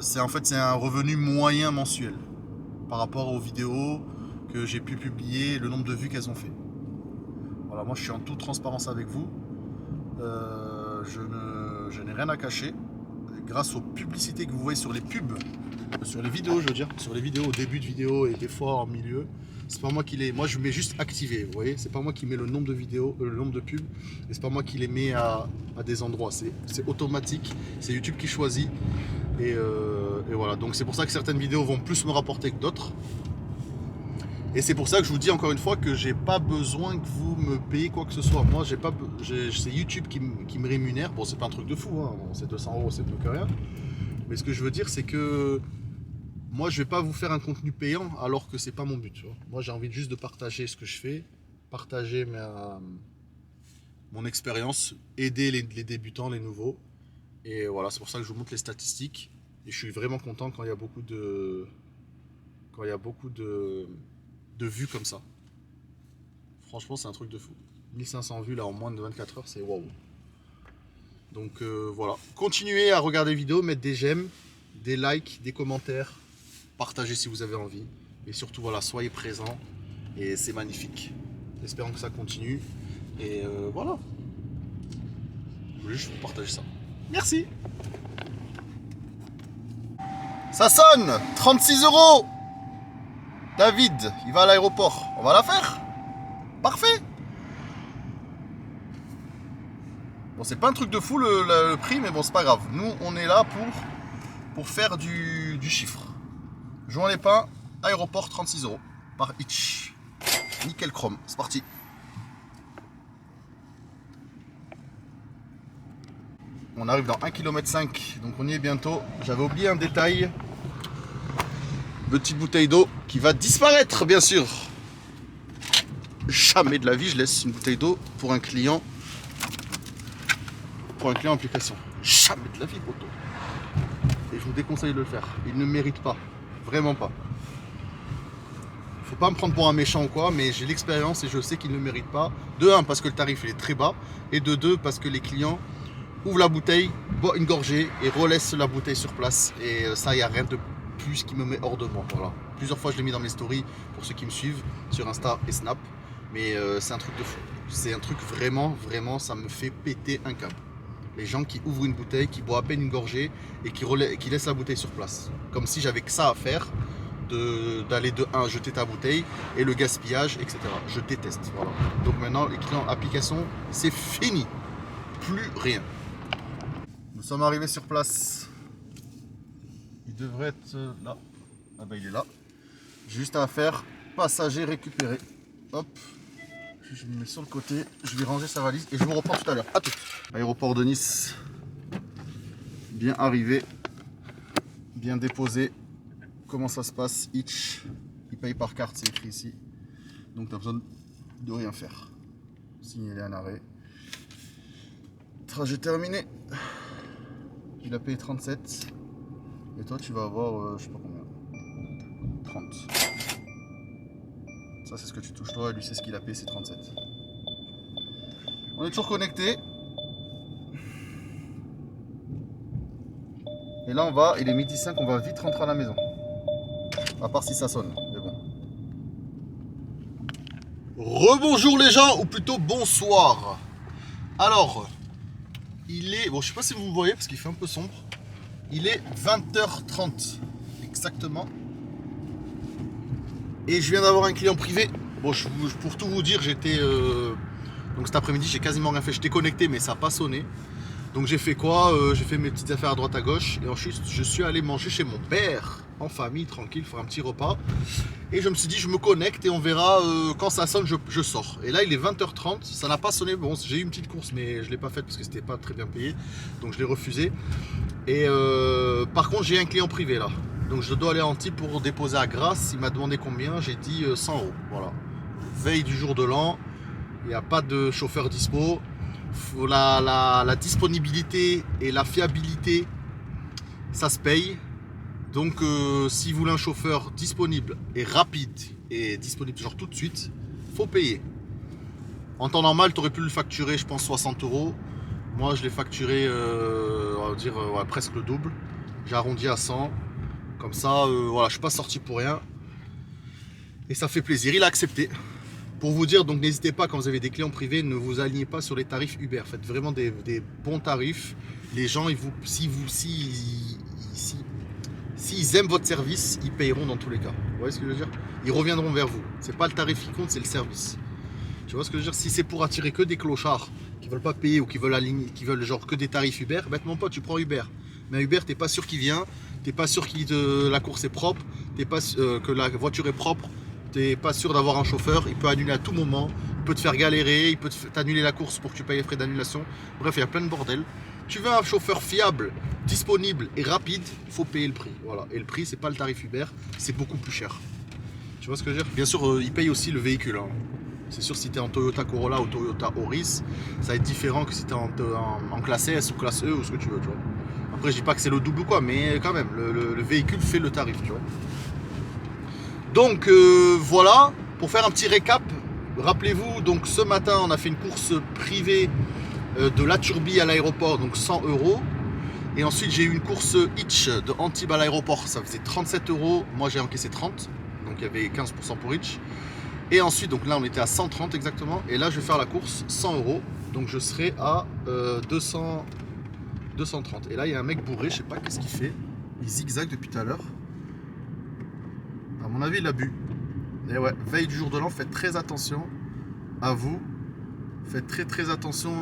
C'est un revenu moyen mensuel par rapport aux vidéos que j'ai pu publier, le nombre de vues qu'elles ont fait. Voilà, moi je suis en toute transparence avec vous. Je n'ai rien à cacher. Grâce aux publicités que vous voyez sur les pubs, sur les vidéos, je veux dire, sur les vidéos, au début de vidéo et des fois en milieu, c'est pas moi qui les. Moi je mets juste activer, vous voyez, c'est pas moi qui mets le nombre de vidéos, le nombre de pubs, et c'est pas moi qui les mets à des endroits, c'est automatique, c'est YouTube qui choisit. Et voilà, donc c'est pour ça que certaines vidéos vont plus me rapporter que d'autres. Et c'est pour ça que je vous dis encore une fois que j'ai pas besoin que vous me payiez quoi que ce soit. Moi, c'est YouTube qui me rémunère. Bon, c'est pas un truc de fou, hein. Bon, c'est 200 €, c'est plus que rien. Mais ce que je veux dire, c'est que moi, je vais pas vous faire un contenu payant alors que c'est pas mon but. Tu vois. Moi, j'ai envie juste de partager ce que je fais, partager mon expérience, aider les débutants, les nouveaux. Et voilà, c'est pour ça que je vous montre les statistiques. Et je suis vraiment content quand il y a beaucoup de vues comme ça. Franchement, c'est un truc de fou. 1500 vues là en moins de 24 heures, c'est waouh. Donc voilà, continuez à regarder les vidéos, mettre des j'aime, des likes, des commentaires, partagez si vous avez envie. Et surtout, voilà, soyez présents. Et c'est magnifique. Espérons que ça continue. Et voilà. Je voulais juste vous partager ça. Merci. Ça sonne, 36 €. David, il va à l'aéroport. On va la faire. Parfait. Bon, c'est pas un truc de fou le prix, mais bon, c'est pas grave. Nous, on est là pour faire du chiffre. Jouan les Pins, aéroport, 36 € par each. Nickel chrome, c'est parti. On arrive dans 1,5 km, donc on y est bientôt. J'avais oublié un détail. Petite bouteille d'eau qui va disparaître, bien sûr. Jamais de la vie, je laisse une bouteille d'eau pour un client. Pour un client application. Jamais de la vie, poto. Et je vous déconseille de le faire. Il ne mérite pas. Vraiment pas. Faut pas me prendre pour un méchant ou quoi, mais j'ai l'expérience et je sais qu'il ne mérite pas. De 1, parce que le tarif il est très bas. Et de 2, parce que les clients ouvrent la bouteille, boivent une gorgée et relaissent la bouteille sur place. Et ça, il n'y a rien de plus qui me met hors de moi. Voilà. Plusieurs fois, je l'ai mis dans mes stories pour ceux qui me suivent sur Insta et Snap. Mais c'est un truc de fou. C'est un truc vraiment, ça me fait péter un câble. Les gens qui ouvrent une bouteille, qui boivent à peine une gorgée et qui laissent la bouteille sur place. Comme si j'avais que ça à faire, d'aller de 1 jeter ta bouteille et le gaspillage, etc. Je déteste. Voilà. Donc maintenant, les clients application, c'est fini. Plus rien. Nous sommes arrivés sur place. Il devrait être là. Ah ben il est là. Juste à faire, passager récupéré. Hop. Je me mets sur le côté, je vais ranger sa valise et je vous reprends tout à l'heure. A tout. Aéroport de Nice. Bien arrivé. Bien déposé. Comment ça se passe? Itch. Il paye par carte, c'est écrit ici. Donc tu as besoin de rien faire. Signaler un arrêt. Trajet terminé. Il a payé 37. Et toi tu vas avoir je sais pas combien. 30. Ça c'est ce que tu touches toi et lui c'est ce qu'il a payé, c'est 37. On est toujours connecté. Et là on va, il est midi 5, on va vite rentrer à la maison. À part si ça sonne, mais bon. Rebonjour les gens, ou plutôt bonsoir. Alors, il est, bon je sais pas si vous me voyez parce qu'il fait un peu sombre. Il est 20h30 exactement. Et je viens d'avoir un client privé. Bon, pour tout vous dire, j'étais... donc cet après-midi, j'ai quasiment rien fait. J'étais connecté, mais ça n'a pas sonné. Donc j'ai fait quoi? J'ai fait mes petites affaires à droite à gauche. Et ensuite, je suis allé manger chez mon père, en famille, tranquille, faire un petit repas. Et je me suis dit, je me connecte et on verra quand ça sonne, je sors. Et là, il est 20h30. Ça n'a pas sonné. Bon, j'ai eu une petite course, mais je ne l'ai pas faite parce que c'était pas très bien payé. Donc je l'ai refusé. Et par contre, j'ai un client privé là. Donc je dois aller à Antibes pour déposer à Grasse. Il m'a demandé combien, j'ai dit 100 €. Voilà. Veille du jour de l'an, il n'y a pas de chauffeur dispo. La disponibilité et la fiabilité, ça se paye. Donc si vous voulez un chauffeur disponible et rapide et disponible genre tout de suite, faut payer. En temps normal, tu aurais pu le facturer, je pense 60 €. Moi je l'ai facturé, on va dire presque le double. J'ai arrondi à 100. Comme ça, voilà, je suis pas sorti pour rien. Et ça fait plaisir. Il a accepté. Pour vous dire, donc n'hésitez pas, quand vous avez des clients privés, ne vous alignez pas sur les tarifs Uber. Faites vraiment des bons tarifs. Les gens, s'ils aiment votre service, ils payeront dans tous les cas. Vous voyez ce que je veux dire? Ils reviendront vers vous. C'est pas le tarif qui compte, c'est le service. Tu vois ce que je veux dire? Si c'est pour attirer que des clochards qui veulent pas payer ou qui veulent aligner, qui veulent genre que des tarifs Uber, bêtement pas, tu prends Uber. Mais Uber, t'es pas sûr qu'il vient, t'es pas sûr que la course est propre, t'es pas que la voiture est propre, t'es pas sûr d'avoir un chauffeur, il peut annuler à tout moment, il peut te faire galérer, il peut t'annuler la course pour que tu payes les frais d'annulation. Bref, il y a plein de bordel. Tu veux un chauffeur fiable, disponible et rapide, il faut payer le prix. Voilà. Et le prix, c'est pas le tarif Uber, c'est beaucoup plus cher. Tu vois ce que je veux dire? Bien sûr, il paye aussi le véhicule. Hein. C'est sûr, si tu es en Toyota Corolla ou Toyota Auris, ça va être différent que si tu es en classe S ou classe E ou ce que tu veux. Tu vois. Après, je dis pas que c'est le double ou quoi, mais quand même, le véhicule fait le tarif. Tu vois. Donc, voilà, pour faire un petit récap, rappelez-vous, donc ce matin, on a fait une course privée de La Turbie à l'aéroport, donc 100 €. Et ensuite, j'ai eu une course Itch de Antibes à l'aéroport, ça faisait 37 €. Moi, j'ai encaissé 30, donc il y avait 15% pour Itch. Et ensuite, donc là, on était à 130 exactement. Et là, je vais faire la course 100 €. Donc, je serai à 230. Et là, il y a un mec bourré, je sais pas qu'est-ce qu'il fait. Il zigzague depuis tout à l'heure. À mon avis, il a bu. Et ouais, veille du jour de l'an, faites très attention à vous. Faites très attention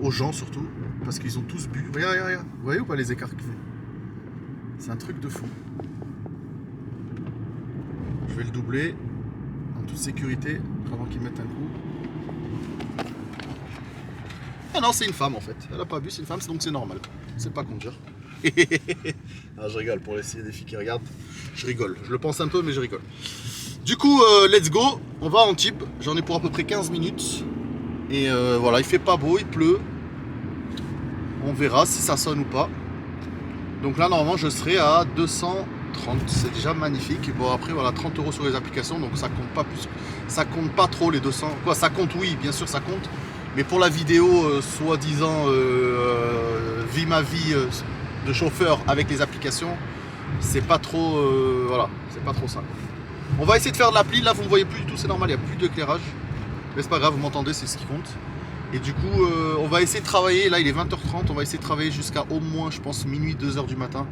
aux gens surtout. Parce qu'ils ont tous bu. Regarde. Vous voyez ou pas les écarts qu'il fait? C'est un truc de fou. Je vais le doubler en toute sécurité avant qu'il mette un coup. Ah non, c'est une femme en fait. Elle a pas bu, c'est une femme, donc c'est normal. C'est pas conduire. Ah, je rigole pour essayer des filles qui regardent. Je rigole, je le pense un peu mais je rigole. Du coup, let's go, on va à Antibes, j'en ai pour à peu près 15 minutes. Et voilà, il fait pas beau, il pleut. On verra si ça sonne ou pas. Donc là, normalement, je serai à 230, c'est déjà magnifique. Bon, après, voilà, 30 € sur les applications, donc ça compte pas plus. Ça compte pas trop les 200. Quoi, ça compte, oui, bien sûr, ça compte. Mais pour la vidéo, soi-disant, vie ma vie de chauffeur avec les applications, c'est pas trop, voilà, c'est pas trop ça. On va essayer de faire de l'appli. Là, vous ne voyez plus du tout, c'est normal, il n'y a plus d'éclairage. Mais c'est pas grave, vous m'entendez, c'est ce qui compte. Et du coup, on va essayer de travailler. Là, il est 20h30. On va essayer de travailler jusqu'à au moins, je pense, minuit, 2h du matin.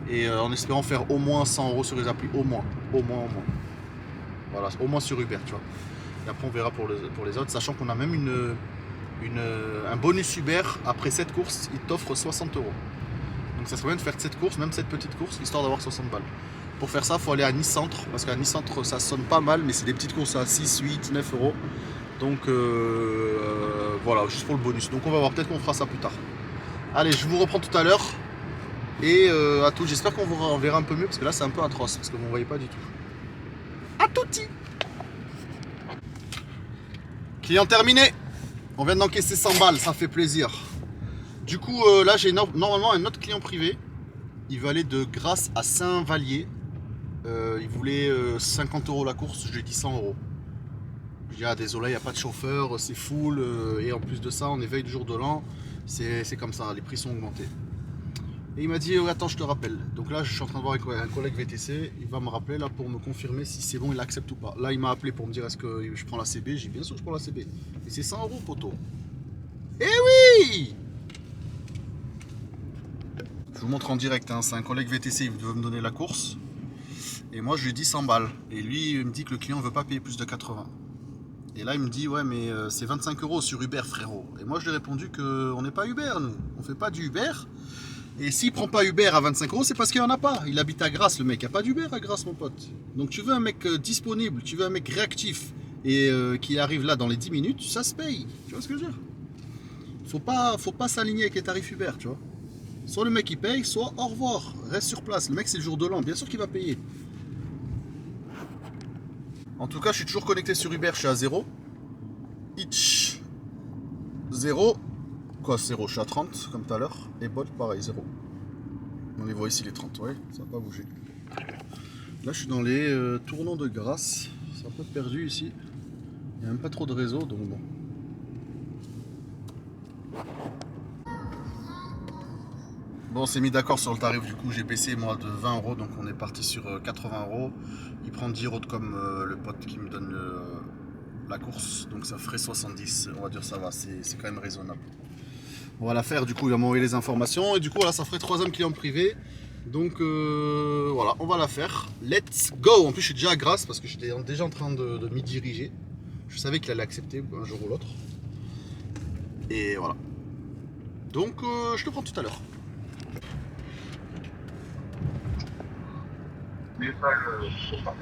Et en espérant faire au moins 100 € sur les applis. Au moins. Voilà, au moins sur Uber, tu vois. Et après, on verra pour les autres. Sachant qu'on a même un bonus Uber. Après 7 courses, il t'offre 60 €. Donc ça serait bien de faire cette course, même cette petite course, histoire d'avoir 60 balles. Pour faire ça, il faut aller à Nice Centre. Parce qu'à Nice Centre, ça sonne pas mal. Mais c'est des petites courses à 6, 8, 9 €. Donc voilà, juste pour le bonus. Donc on va voir, peut-être qu'on fera ça plus tard. Allez, je vous reprends tout à l'heure. Et à tout, j'espère qu'on vous verra un peu mieux parce que là c'est un peu atroce parce que vous ne voyez pas du tout. À touti. Client terminé. On vient d'encaisser 100 balles, ça fait plaisir. Du coup là j'ai normalement un autre client privé. Il veut aller de Grasse à Saint-Vallier. Il voulait 50 € la course, je lui ai dit 100 €. Je dis, ah désolé, il n'y a pas de chauffeur, c'est full, et en plus de ça, on est veille du jour de l'an, c'est comme ça, les prix sont augmentés. Et il m'a dit, attends, je te rappelle. Donc là, je suis en train de voir avec un collègue VTC, il va me rappeler là pour me confirmer si c'est bon, il accepte ou pas. Là, il m'a appelé pour me dire, est-ce que je prends la CB? J'ai dit, bien sûr, je prends la CB. Et c'est 100 € poteau. Eh oui! Je vous montre en direct, hein, c'est un collègue VTC, il veut me donner la course. Et moi, je lui dis 100 balles. Et lui, il me dit que le client ne veut pas payer plus de 80. Et là, il me dit, ouais, mais c'est 25 € sur Uber, frérot. Et moi, je lui ai répondu qu'on n'est pas Uber, nous. On fait pas du Uber. Et s'il prend pas Uber à 25 €, c'est parce qu'il n'y en a pas. Il habite à Grasse, le mec. Il n'y a pas d'Uber à Grasse, mon pote. Donc, tu veux un mec disponible, tu veux un mec réactif et qui arrive là dans les 10 minutes, ça se paye. Tu vois ce que je veux dire? Faut pas s'aligner avec les tarifs Uber, tu vois. Soit le mec, il paye, soit au revoir. Reste sur place. Le mec, c'est le jour de l'an. Bien sûr qu'il va payer. En tout cas, je suis toujours connecté sur Uber, je suis à 0. Itch 0. Quoi 0? Je suis à 30 comme tout à l'heure. Et Bolt pareil, 0. On les voit ici les 30, ouais, ça n'a pas bougé. Là, je suis dans les tournants de Grasse. C'est un peu perdu ici. Il n'y a même pas trop de réseau, donc bon. Bon, on s'est mis d'accord sur le tarif, du coup j'ai baissé moi de 20 €, donc on est parti sur 80 €. Il prend 10 € comme le pote qui me donne la course, donc ça ferait 70, on va dire ça va, c'est quand même raisonnable. On va la faire, du coup il va m'envoyer les informations, et du coup voilà, ça ferait 3e client privé. Donc voilà, on va la faire. Let's go! En plus je suis déjà à Grasse parce que j'étais déjà en train de m'y diriger. Je savais qu'il allait accepter un jour ou l'autre. Et voilà. Donc je te prends tout à l'heure.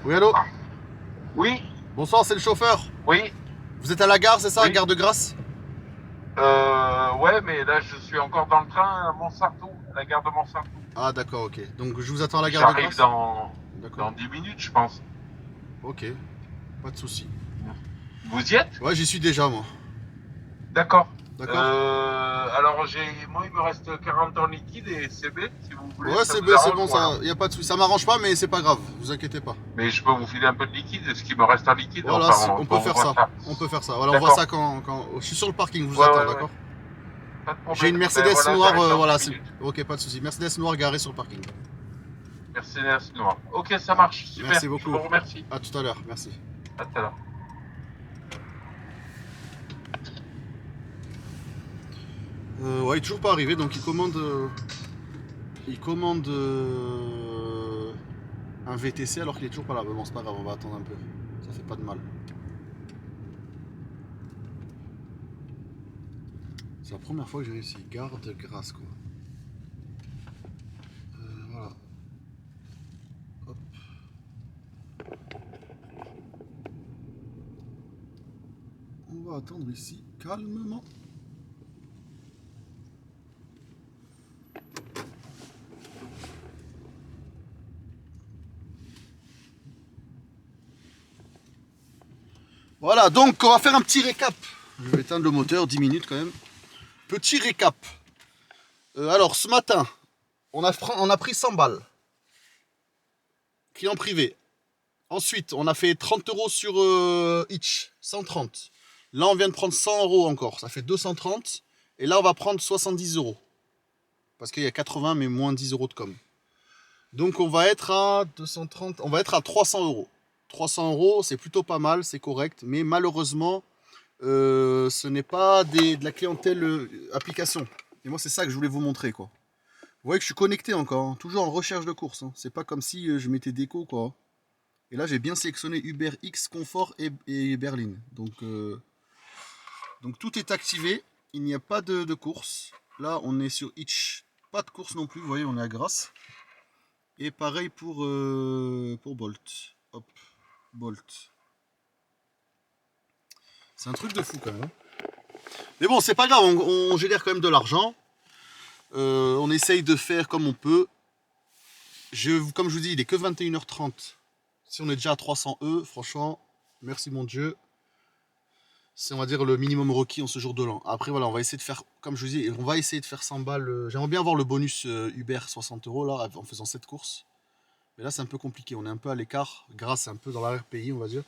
Oui, allô? Oui, Bonsoir, c'est le chauffeur. oui. Vous êtes à la gare, c'est ça, Oui. gare de Grasse? Ouais, mais là, je suis encore dans le train à Montsartou, à la gare de Montsartou. Ah d'accord, ok. Donc je vous attends à la gare de J'arrive Grasse. dans D'accord. 10 minutes, je pense. Ok, pas de souci. Vous y êtes? Ouais, j'y suis déjà moi. D'accord. D'accord. Alors, moi, il me reste 40 en liquide et CB, si vous voulez. Ouais, ça c'est vous bon, arrange, ça, voilà. y a pas de souci. Ça m'arrange pas, mais c'est pas grave. Vous inquiétez pas. Mais je peux vous filer un peu de liquide, ce qui me reste en liquide. Voilà, enfin, on peut faire voit ça. On peut faire ça. Voilà, on voit D'accord. ça quand. Je suis sur le parking, je vous Ouais, attends, ouais, ouais. d'accord. Pas de problème. J'ai une Mercedes Ben voilà, noire, j'arrive dans voilà. 10 minutes. Ok, pas de souci. Mercedes noire garée sur le parking. Mercedes noir. Ok, ça marche. Super. Merci beaucoup. Je vous remercie. À tout à l'heure, merci. À tout à l'heure. Ouais, il est toujours pas arrivé, donc il commande un VTC alors qu'il est toujours pas là. Mais bon, c'est pas grave, on va attendre un peu. Ça fait pas de mal. C'est la première fois que j'ai réussi. Gare de Grasse, quoi. Voilà. Hop. On va attendre ici calmement. Voilà, donc on va faire un petit récap. Je vais éteindre le moteur, 10 minutes quand même. Petit récap. Alors, ce matin, on a pris 100 balles. Client privé. Ensuite, on a fait 30 € sur Itch, 130. Là, on vient de prendre 100 € encore, ça fait 230. Et là, on va prendre 70 €. Parce qu'il y a 80, mais moins 10 € de com. Donc, on va être à 230, on va être à 300 €. 300 €, c'est plutôt pas mal, c'est correct. Mais malheureusement, ce n'est pas de la clientèle application. Et moi, c'est ça que je voulais vous montrer, quoi. Vous voyez que je suis connecté encore, hein, toujours en recherche de course. Hein. C'est pas comme si je mettais déco, quoi. Et là, j'ai bien sélectionné Uber X, Confort et Berlin. Donc tout est activé. Il n'y a pas de course. Là, on est sur Itch. Pas de course non plus. Vous voyez, on est à Grasse. Et pareil pour Bolt. Hop, Bolt. C'est un truc de fou, quand même. Mais bon, c'est pas grave. On génère quand même de l'argent. On essaye de faire comme on peut. Comme je vous dis, il est que 21h30. Si on est déjà à 300 €, franchement, merci mon Dieu. C'est, on va dire, le minimum requis en ce jour de l'an. Après, voilà, on va essayer de faire, comme je vous dis, on va essayer de faire 100 balles. J'aimerais bien avoir le bonus Uber 60 € là, en faisant cette course. Mais là, c'est un peu compliqué. On est un peu à l'écart. Grasse, c'est un peu dans l'arrière-pays, on va dire.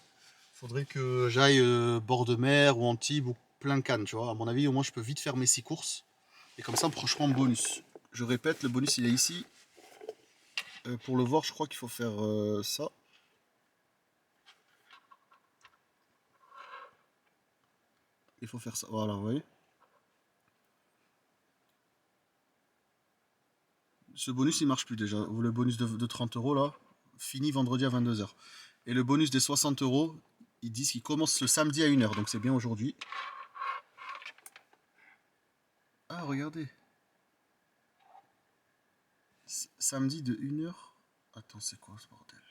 Il faudrait que j'aille bord de mer ou Antibes ou plein Cannes, tu vois. À mon avis, au moins, je peux vite faire mes 6 courses. Et comme ça, franchement, bonus. Je répète, le bonus, il est ici. Pour le voir, je crois qu'il faut faire ça. Il faut faire ça, voilà, vous voyez. Ce bonus, il marche plus déjà. Le bonus de 30 € là, fini vendredi à 22 h. Et le bonus des 60 €, ils disent qu'il commence le samedi à 1 h, donc c'est bien aujourd'hui. Ah, regardez. Samedi de 1 h. Attends, c'est quoi ce bordel?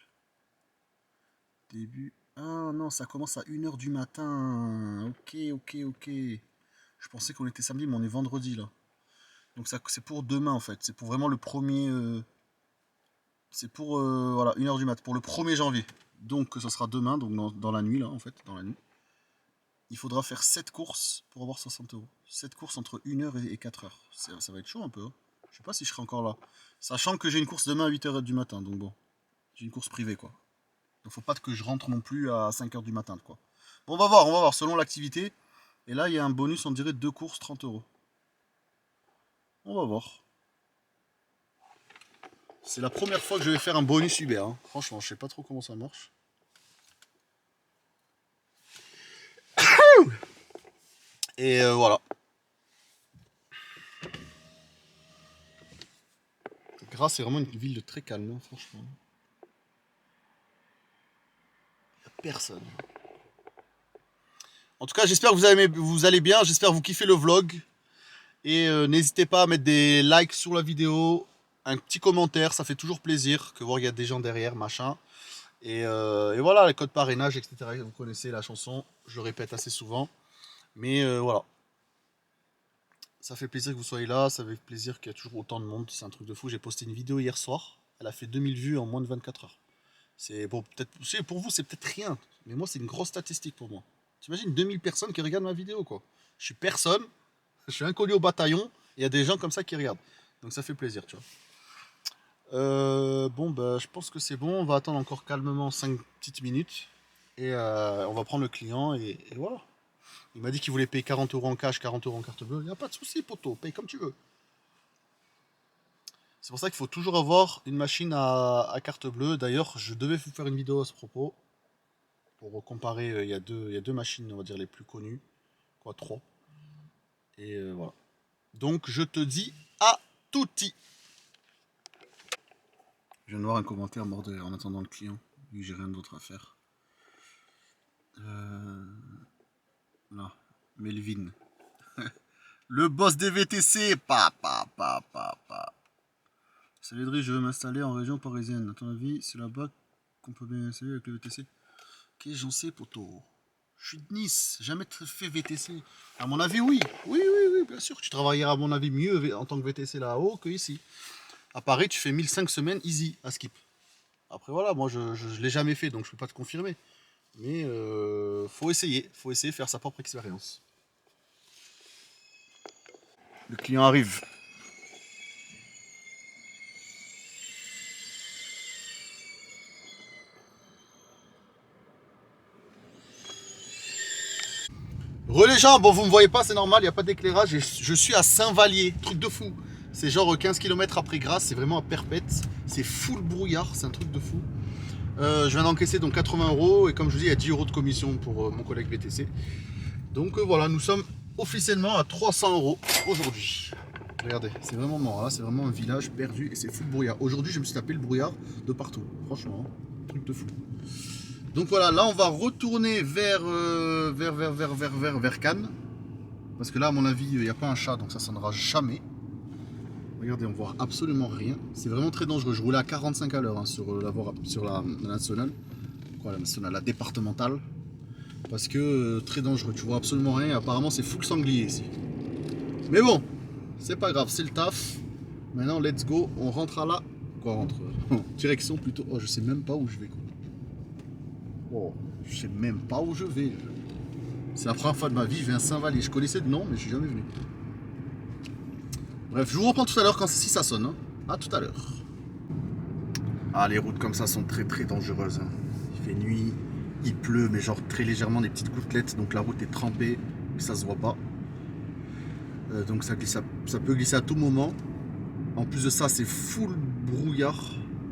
Début. Ah non, ça commence à 1 h du matin. Ok. Je pensais qu'on était samedi, mais on est vendredi là. Donc ça, c'est pour demain en fait. C'est pour vraiment le premier. C'est pour voilà, 1 h du mat. Pour le 1er janvier. Donc ça sera demain, donc dans la nuit là en fait. Dans la nuit. Il faudra faire 7 courses pour avoir 60 €. 7 courses entre 1 h et 4 h. Ça va être chaud un peu. Hein. Je sais pas si je serai encore là. Sachant que j'ai une course demain à 8 h du matin. Donc bon. J'ai une course privée quoi. Donc faut pas que je rentre non plus à 5 h du matin quoi. Bon, on va voir selon l'activité. Et là il y a un bonus, on dirait 2 courses 30 €. On va voir. C'est la première fois que je vais faire un bonus Uber. Hein. Franchement, je sais pas trop comment ça marche. Et voilà. Grasse, c'est vraiment une ville très calme, hein, franchement. Il n'y a personne. En tout cas, j'espère que vous allez bien. J'espère que vous kiffez le vlog. Et n'hésitez pas à mettre des likes sur la vidéo. Un petit commentaire, ça fait toujours plaisir que voir qu'il y a des gens derrière, machin. Et voilà, les codes parrainage, etc. Vous connaissez la chanson, je le répète assez souvent. Mais voilà. Ça fait plaisir que vous soyez là, ça fait plaisir qu'il y a toujours autant de monde. C'est un truc de fou. J'ai posté une vidéo hier soir. Elle a fait 2000 vues en moins de 24 heures. C'est bon, peut-être, pour vous, c'est peut-être rien. Mais moi, c'est une grosse statistique pour moi. T'imagines 2000 personnes qui regardent ma vidéo, quoi. Je suis personne. Je suis inconnu au bataillon. Il y a des gens comme ça qui regardent. Donc ça fait plaisir, tu vois. Bon, bah, je pense que c'est bon. On va attendre encore calmement 5 petites minutes. Et on va prendre le client et voilà. Il m'a dit qu'il voulait payer 40 € en cash, 40 € en carte bleue. Il n'y a pas de souci, poto. Paye comme tu veux. C'est pour ça qu'il faut toujours avoir une machine à carte bleue. D'ailleurs, je devais vous faire une vidéo à ce propos. Pour comparer, il y a deux machines, on va dire, les plus connues. Quoi, 3. Et voilà. Donc, je te dis à touti. Je viens de voir un commentaire mordé en attendant le client. Vu que j'ai rien d'autre à faire. Là, Melvin. Le boss des VTC. Salut Dri, je veux m'installer en région parisienne. À ton avis, c'est là-bas qu'on peut bien installer avec le VTC? Ok, j'en sais, poto. Je suis de Nice, jamais fait VTC. À mon avis, oui. Oui, bien sûr. Tu travailleras, à mon avis, mieux en tant que VTC là-haut que ici. À Paris, tu fais 1005 semaines easy à skip. Après, voilà, moi, je ne l'ai jamais fait, donc je ne peux pas te confirmer. Mais faut essayer de faire sa propre expérience. Le client arrive. Les gens, bon vous me voyez pas, c'est normal, il n'y a pas d'éclairage. Je suis à Saint-Vallier, truc de fou. C'est genre 15 km après Grasse, c'est vraiment à perpète. C'est full brouillard, c'est un truc de fou. Je viens d'encaisser donc 80 € et comme je vous dis, il y a 10 € de commission pour mon collègue VTC. Donc voilà, nous sommes officiellement à 300 € aujourd'hui. Regardez, c'est vraiment mort, là c'est vraiment un village perdu et c'est full brouillard. Aujourd'hui, je me suis tapé le brouillard de partout, franchement, truc de fou. Donc voilà, là on va retourner vers Cannes. Parce que là, à mon avis, il n'y a pas un chat, donc ça sonnera jamais. Regardez, on voit absolument rien. C'est vraiment très dangereux. Je roulais à 45 à l'heure hein, sur la nationale. Quoi, la nationale, la départementale. Parce que très dangereux. Tu vois absolument rien. Apparemment, c'est full sanglier ici. Mais bon, c'est pas grave, c'est le taf. Maintenant, let's go. On rentre à la. Quoi, rentre direction plutôt. Oh, je sais même pas où je vais. Quoi. Oh, je sais même pas où je vais. C'est la première fois de ma vie, je viens à Saint-Vallier. Je connaissais de nom, mais je suis jamais venu. Bref, je vous reprends tout à l'heure si ça sonne. Hein. À tout à l'heure. Ah, les routes comme ça sont très très dangereuses. Hein. Il fait nuit, il pleut, mais genre très légèrement, des petites gouttelettes. Donc la route est trempée, mais ça se voit pas. Donc ça peut glisser à tout moment. En plus de ça, c'est full brouillard.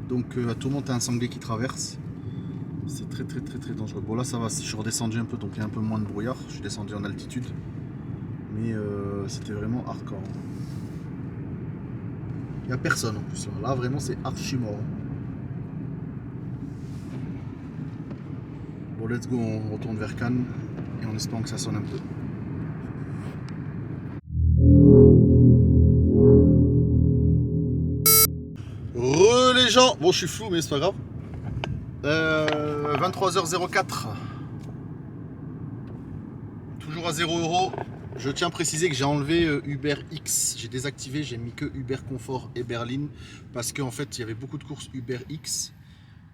Donc à tout moment, tu as un sanglier qui traverse. C'est très très très très dangereux. Bon là ça va, je suis redescendu un peu, donc il y a un peu moins de brouillard. Je suis descendu en altitude. Mais c'était vraiment hardcore. Il n'y a personne en plus. Là vraiment c'est archi mort. Bon let's go, on retourne vers Cannes et en espérant que ça sonne un peu. Les gens, bon je suis flou mais c'est pas grave. 23h04. Toujours à 0 €. Je tiens à préciser que j'ai enlevé Uber X. J'ai désactivé, j'ai mis que Uber Confort et Berlin. Parce qu'en fait, il y avait beaucoup de courses Uber X.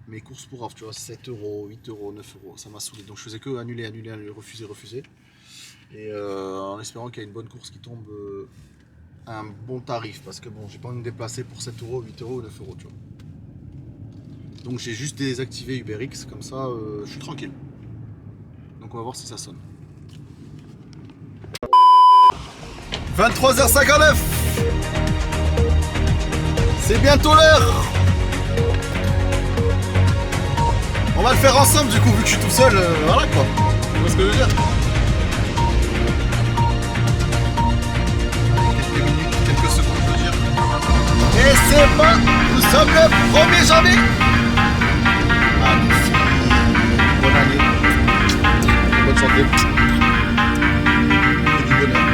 Mais courses pour off, tu vois, 7 €, 8 €, 9 €. Ça m'a saoulé. Donc je faisais que annuler, refuser. Et en espérant qu'il y a une bonne course qui tombe à un bon tarif. Parce que bon, j'ai pas envie de me déplacer pour 7 €, 8 € ou 9 €, tu vois. Donc j'ai juste désactivé UberX, comme ça je suis tranquille. Donc on va voir si ça sonne. 23h59. C'est bientôt l'heure. On va le faire ensemble du coup, vu que je suis tout seul, voilà quoi. Tu vois ce que je veux dire? Quelques minutes, quelques secondes je veux dire. Et c'est bon, nous sommes le 1er janvier. Magnifique. Bonne année. Bonne santé. Et du bonheur.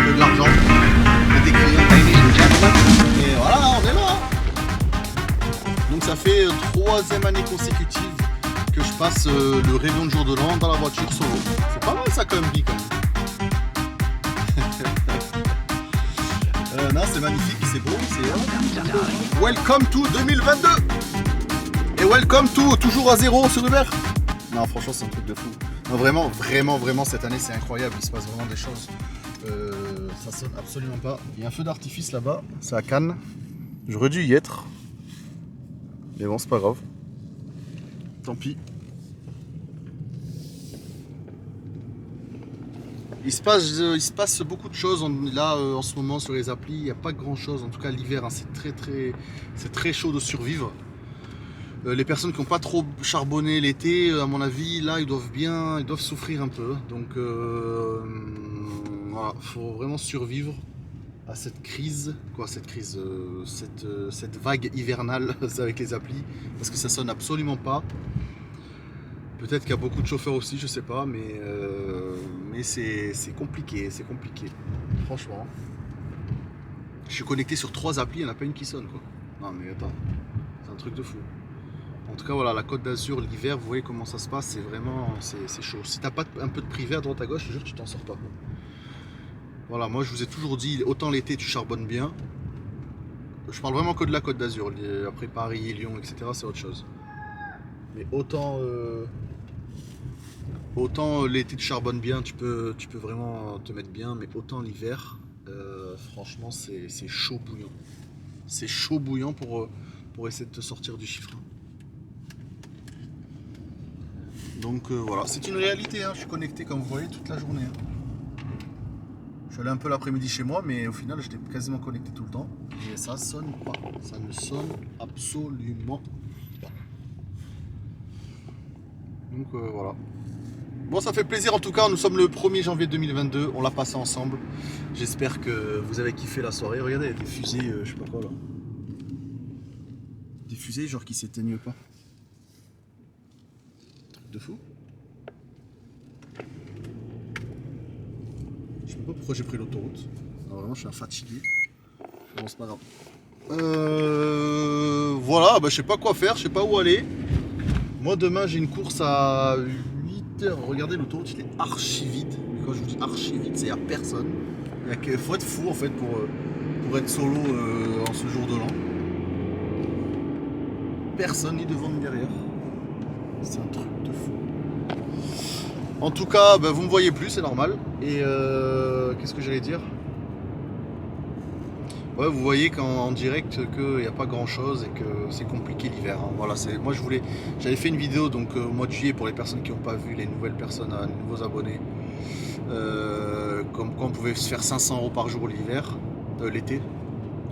Et de l'argent. Et des clients. Et voilà, on est là. Donc ça fait 3e année consécutive que je passe le réveillon de jour de l'an dans la voiture solo. C'est pas mal ça comme vie quand même. Non, c'est magnifique, c'est beau, c'est... Welcome to 2022. Et welcome to toujours à 0 sur Uber. Non, franchement, c'est un truc de fou. Non, vraiment, cette année, c'est incroyable. Il se passe vraiment des choses. Ça sonne absolument pas. Il y a un feu d'artifice là-bas. C'est à Cannes. J'aurais dû y être. Mais bon, c'est pas grave. Tant pis. Il se passe beaucoup de choses là en ce moment sur les applis. Il n'y a pas grand chose. En tout cas, l'hiver, hein, c'est très chaud de survivre. Les personnes qui n'ont pas trop charbonné l'été, à mon avis, là, ils doivent souffrir un peu. Donc, voilà, faut vraiment survivre à cette crise, cette vague hivernale avec les applis, parce que ça sonne absolument pas. Peut-être qu'il y a beaucoup de chauffeurs aussi, je sais pas, mais c'est compliqué, franchement. Je suis connecté sur 3 applis, il n'y en a pas une qui sonne, quoi. Non mais attends, c'est un truc de fou. En tout cas, voilà, la Côte d'Azur, l'hiver, vous voyez comment ça se passe, c'est vraiment, c'est chaud. Si t'as pas un peu de privé à droite à gauche, je te jure, tu t'en sors pas. Voilà, moi je vous ai toujours dit, autant l'été tu charbonnes bien. Je parle vraiment que de la Côte d'Azur. Après Paris, Lyon, etc., c'est autre chose. Mais autant Autant l'été tu charbonnes bien, tu peux vraiment te mettre bien, mais autant l'hiver, franchement c'est chaud bouillant. C'est chaud bouillant pour essayer de te sortir du chiffre. Donc voilà, c'est une réalité, hein. Je suis connecté comme vous voyez toute la journée. Hein. Je suis allé un peu l'après-midi chez moi, mais au final j'étais quasiment connecté tout le temps. Et ça sonne pas, ça ne sonne absolument pas. Donc voilà. Bon, ça fait plaisir en tout cas, nous sommes le 1er janvier 2022, on l'a passé ensemble. J'espère que vous avez kiffé la soirée. Regardez, il y a des fusées, je sais pas quoi là. Des fusées genre qui s'éteignent pas. Truc de fou. Je sais pas pourquoi j'ai pris l'autoroute. Vraiment, je suis un fatigué. Bon, c'est pas grave. Voilà, bah, je sais pas quoi faire, je sais pas où aller. Moi, demain, j'ai une course à 8h. Regardez, l'autoroute, il est archi vide. Mais quand je vous dis archi vide, c'est à personne. Il faut être fou en fait pour être solo en ce jour de l'an. Personne ni devant ni derrière. C'est un truc de fou. En tout cas, bah, vous me voyez plus, c'est normal. Et qu'est-ce que j'allais dire? Ouais, vous voyez en direct qu'il n'y a pas grand chose et que c'est compliqué l'hiver. Hein. Voilà, moi j'avais fait une vidéo donc au mois de juillet pour les personnes qui n'ont pas vu, les nouvelles personnes, les nouveaux abonnés, comme quoi on pouvait se faire 500 € par jour l'hiver, l'été,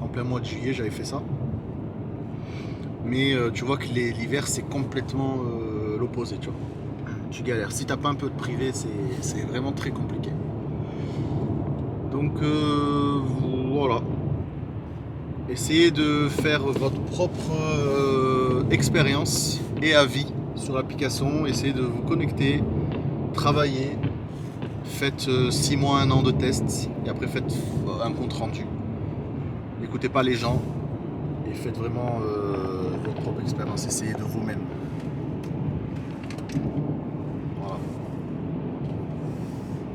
en plein mois de juillet j'avais fait ça. Mais tu vois que l'hiver c'est complètement l'opposé, tu vois. Tu galères. Si t'as pas un peu de privé, c'est vraiment très compliqué. Donc voilà. Essayez de faire votre propre expérience et avis sur l'application. Essayez de vous connecter, travailler. Faites 6 mois, 1 an de tests et après faites un compte rendu. N'écoutez pas les gens et faites vraiment votre propre expérience. Essayez de vous-même.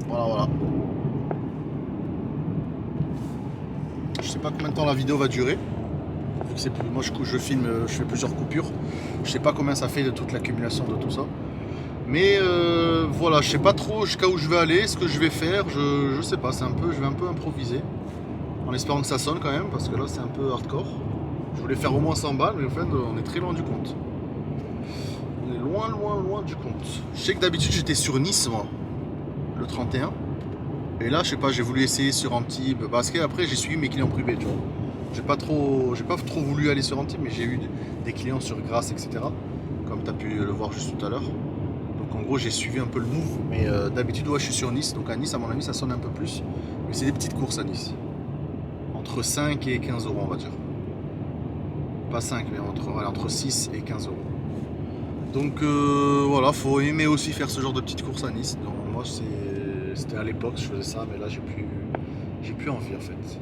Voilà. Voilà. Je sais pas combien de temps la vidéo va durer. Moi je filme, je fais plusieurs coupures. Je sais pas combien ça fait de toute l'accumulation de tout ça. Mais voilà, je sais pas trop jusqu'à où je vais aller, ce que je vais faire, je sais pas, je vais un peu improviser. En espérant que ça sonne quand même, parce que là c'est un peu hardcore. Je voulais faire au moins 100 balles, mais en fait on est très loin du compte. On est loin du compte. Je sais que d'habitude j'étais sur Nice moi, le 31. Et là, je sais pas, j'ai voulu essayer sur Antibes, parce qu'après j'ai suivi mes clients privés, tu vois. J'ai pas trop voulu aller sur Antibes, mais j'ai eu des clients sur Grasse, etc. Comme tu as pu le voir juste tout à l'heure. Donc en gros, j'ai suivi un peu le move, mais d'habitude, ouais, je suis sur Nice. Donc à Nice, à mon avis, ça sonne un peu plus. Mais c'est des petites courses à Nice. Entre 5 et 15 €, on va dire. Pas 5, mais entre 6 et 15 €. Donc voilà, faut aimer aussi faire ce genre de petites courses à Nice. Donc moi, c'était à l'époque, je faisais ça, mais là, j'ai plus envie en fait.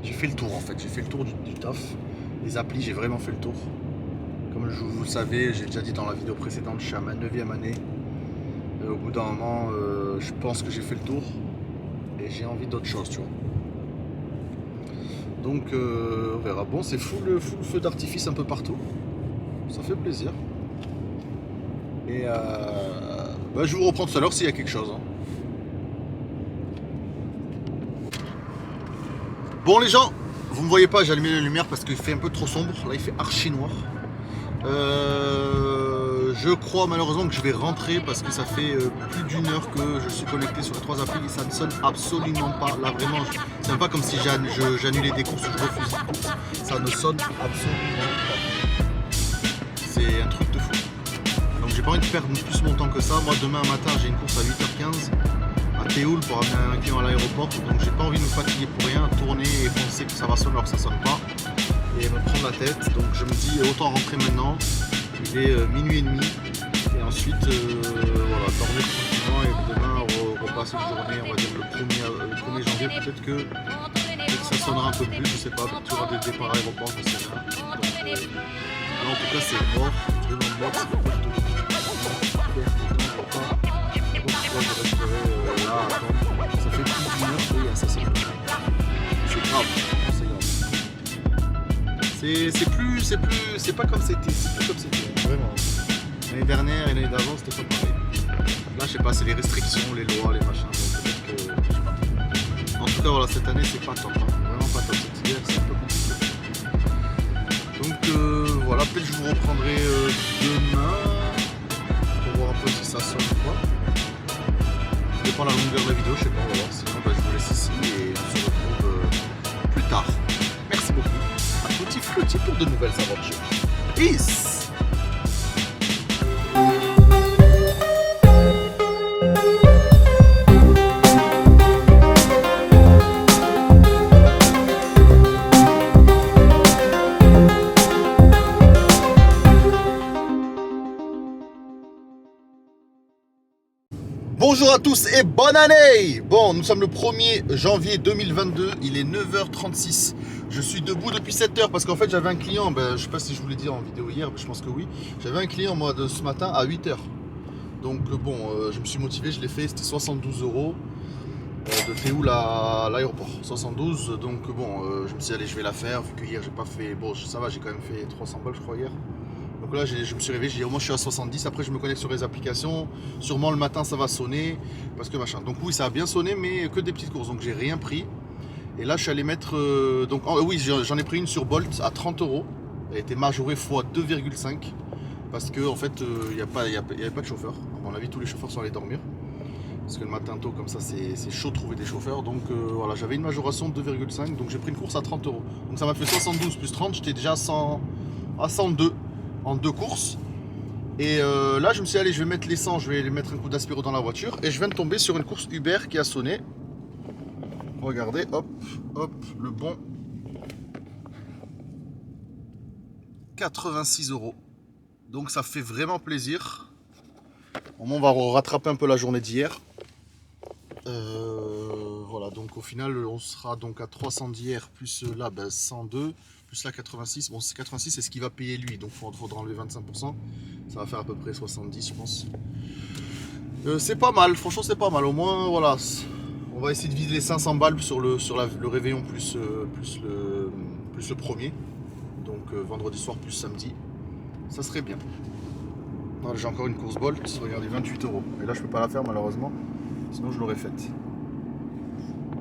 J'ai fait le tour en fait, j'ai fait le tour du taf. Les applis, j'ai vraiment fait le tour. Comme vous le savez, j'ai déjà dit dans la vidéo précédente, je suis à ma 9e année. Au bout d'un moment, je pense que j'ai fait le tour. Et j'ai envie d'autre chose, tu vois. Donc, on verra. Bon, c'est full feu d'artifice un peu partout. Ça fait plaisir. Et bah, je vous reprends tout à l'heure s'il y a quelque chose. Hein. Bon les gens, vous me voyez pas, j'ai allumé la lumière parce qu'il fait un peu trop sombre. Là il fait archi noir. Je crois malheureusement que je vais rentrer parce que ça fait plus d'1 heure que je suis connecté sur les 3 applis et ça ne sonne absolument pas. Là vraiment, c'est pas comme si j'annulais des courses ou je refuse des courses. Ça ne sonne absolument pas. C'est un truc de fou. Donc j'ai pas envie de perdre plus mon temps que ça. Moi demain matin j'ai une course à 8h15. À Théoul pour amener un client à l'aéroport, donc j'ai pas envie de me fatiguer pour rien, tourner et penser que ça va sonner alors que ça sonne pas et me prendre la tête. Donc je me dis autant rentrer maintenant, il est minuit et demi et ensuite voilà, dormir tranquillement et demain repasser une journée, on va dire le 1er janvier, peut-être que ça sonnera un peu plus, je sais pas, peut-être qu'il y aura des départs à l'aéroport, je sais rien. Donc là en tout cas c'est mort, vraiment mort, c'est pas du tout. Je resterai là à attendre. Ça fait plus d'1 heure que ça sonne. C'est grave, c'est grave. C'est pas comme c'était, c'est plus comme c'était, vraiment. L'année dernière et l'année d'avant c'était pas pareil. Là, je sais pas, c'est les restrictions, les lois, les machins. Donc, peut-être que, je sais pas. En tout cas, voilà, cette année, c'est pas top. Hein. Vraiment pas top. Cet hiver, c'est un peu compliqué. Donc, voilà, peut-être que je vous reprendrai demain pour voir un peu si ça sonne ou pas. Ça dépend de la longueur de la vidéo, je sais pas, on va voir. Sinon, bah, je vous laisse ici et on se retrouve plus tard. Merci beaucoup. À tutti frutti pour de nouvelles aventures. Peace! Bonjour à tous et bonne année! Bon, nous sommes le 1er janvier 2022, il est 9h36. Je suis debout depuis 7h parce qu'en fait j'avais un client, je sais pas si je vous l'ai dit en vidéo hier, je pense que oui. J'avais un client moi de ce matin à 8h. Donc bon, je me suis motivé, je l'ai fait, c'était 72 € de Théoul à l'aéroport. 72, donc bon, je me suis dit allez je vais la faire, vu que hier j'ai pas fait, bon ça va, j'ai quand même fait 300 balles je crois hier. Donc là, je me suis réveillé, j'ai dit au moins je suis à 70, après je me connecte sur les applications, sûrement le matin ça va sonner, parce que machin. Donc oui, ça a bien sonné, mais que des petites courses, donc j'ai rien pris. Et là, je suis allé mettre, oui, j'en ai pris une sur Bolt à 30 €. Elle a été majorée x 2,5, parce que en fait, il n'y avait pas de chauffeur. À mon avis, tous les chauffeurs sont allés dormir. Parce que le matin tôt, comme ça, c'est chaud de trouver des chauffeurs. Donc voilà, j'avais une majoration de 2,5, donc j'ai pris une course à 30 €. Donc ça m'a fait 72 plus 30, j'étais déjà à 102. En 2 courses. Et là je me suis dit allez, je vais mettre l'essence, je vais mettre un coup d'aspiro dans la voiture, et je viens de tomber sur une course Uber qui a sonné. Regardez, hop, hop, le bon 86 €. Donc ça fait vraiment plaisir. Au moins on va rattraper un peu la journée d'hier. Voilà, donc au final on sera donc à 300 d'hier plus là 102 plus là 86. Bon, c'est 86, c'est ce qu'il va payer lui, donc il faudra enlever 25%. Ça va faire à peu près 70, je pense. C'est pas mal, franchement c'est pas mal. Au moins voilà, on va essayer de viser les 500 balles sur le réveillon plus le premier. Donc vendredi soir plus samedi, ça serait bien. J'ai encore une course Bolt, regardez, 28 €. Et là je peux pas la faire malheureusement, sinon je l'aurais faite.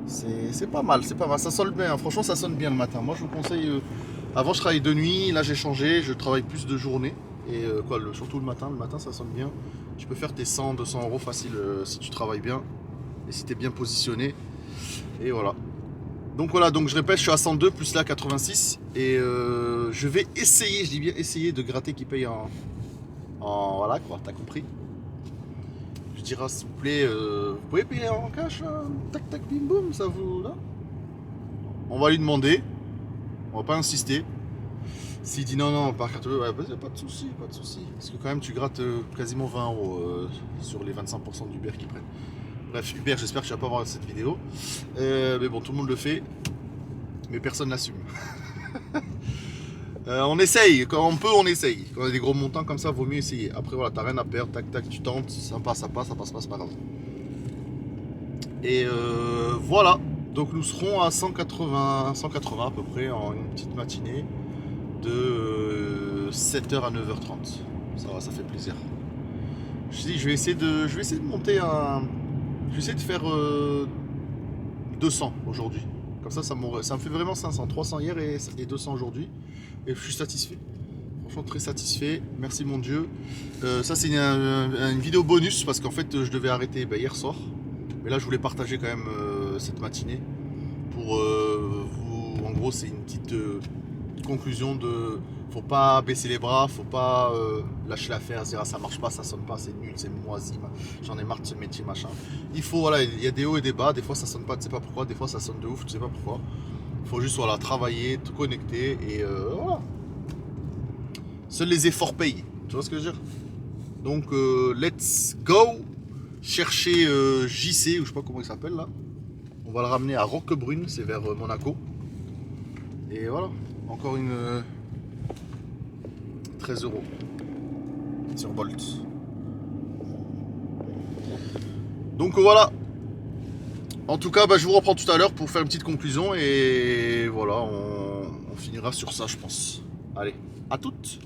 C'est pas mal, ça sonne bien, franchement ça sonne bien le matin. Moi je vous conseille, avant je travaillais de nuit, là j'ai changé, je travaille plus de journée. Et surtout le matin ça sonne bien. Tu peux faire tes 100, 200 € facile si tu travailles bien. Et si tu es bien positionné. Et voilà. Donc voilà, donc je répète, je suis à 102 plus là 86. Et je vais essayer, je dis bien essayer de gratter qui paye en voilà quoi, t'as compris. Je dirais s'il vous plaît, vous pouvez payer en cash, tac tac bim boum, ça vous là. On va lui demander, on va pas insister. S'il dit non par carte bleue, ouais, pas de souci, parce que quand même tu grattes quasiment 20 € sur les 25% d'Uber qu'ils prennent. Bref, Uber, j'espère que tu vas pas voir cette vidéo, mais bon, tout le monde le fait, mais personne n'assume. On essaye, quand on peut on essaye. Quand on a des gros montants comme ça, vaut mieux essayer. Après voilà, t'as rien à perdre, tac tac, tu tentes, ça passe pas, c'est pas grave. Et voilà, donc nous serons à 180 à peu près en une petite matinée de 7h à 9h30. Ça va, ça fait plaisir. Je dis, je vais essayer de monter un... Je vais essayer de faire 200 aujourd'hui. Comme ça me fait vraiment 500. 300 hier et 200 aujourd'hui. Et je suis satisfait. Franchement très satisfait. Merci mon Dieu. Ça c'est une vidéo bonus parce qu'en fait je devais arrêter hier soir. Mais là je voulais partager quand même cette matinée. Pour vous... En gros c'est une petite conclusion de... Faut pas baisser les bras, faut pas lâcher l'affaire, se dire ah, ça marche pas, ça sonne pas, c'est nul, c'est moisi, j'en ai marre de ce métier, machin. Il faut, voilà, il y a des hauts et des bas, des fois ça sonne pas, tu sais pas pourquoi, des fois ça sonne de ouf, tu sais pas pourquoi. Il faut juste voilà, travailler, te connecter et voilà. Seuls les efforts payent, tu vois ce que je veux dire? Donc let's go chercher JC, ou je sais pas comment il s'appelle là. On va le ramener à Roquebrune, c'est vers Monaco. Et voilà, encore une... 13 € sur Bolt. Donc voilà. En tout cas, je vous reprends tout à l'heure pour faire une petite conclusion et voilà, on finira sur ça, je pense. Allez, à toutes.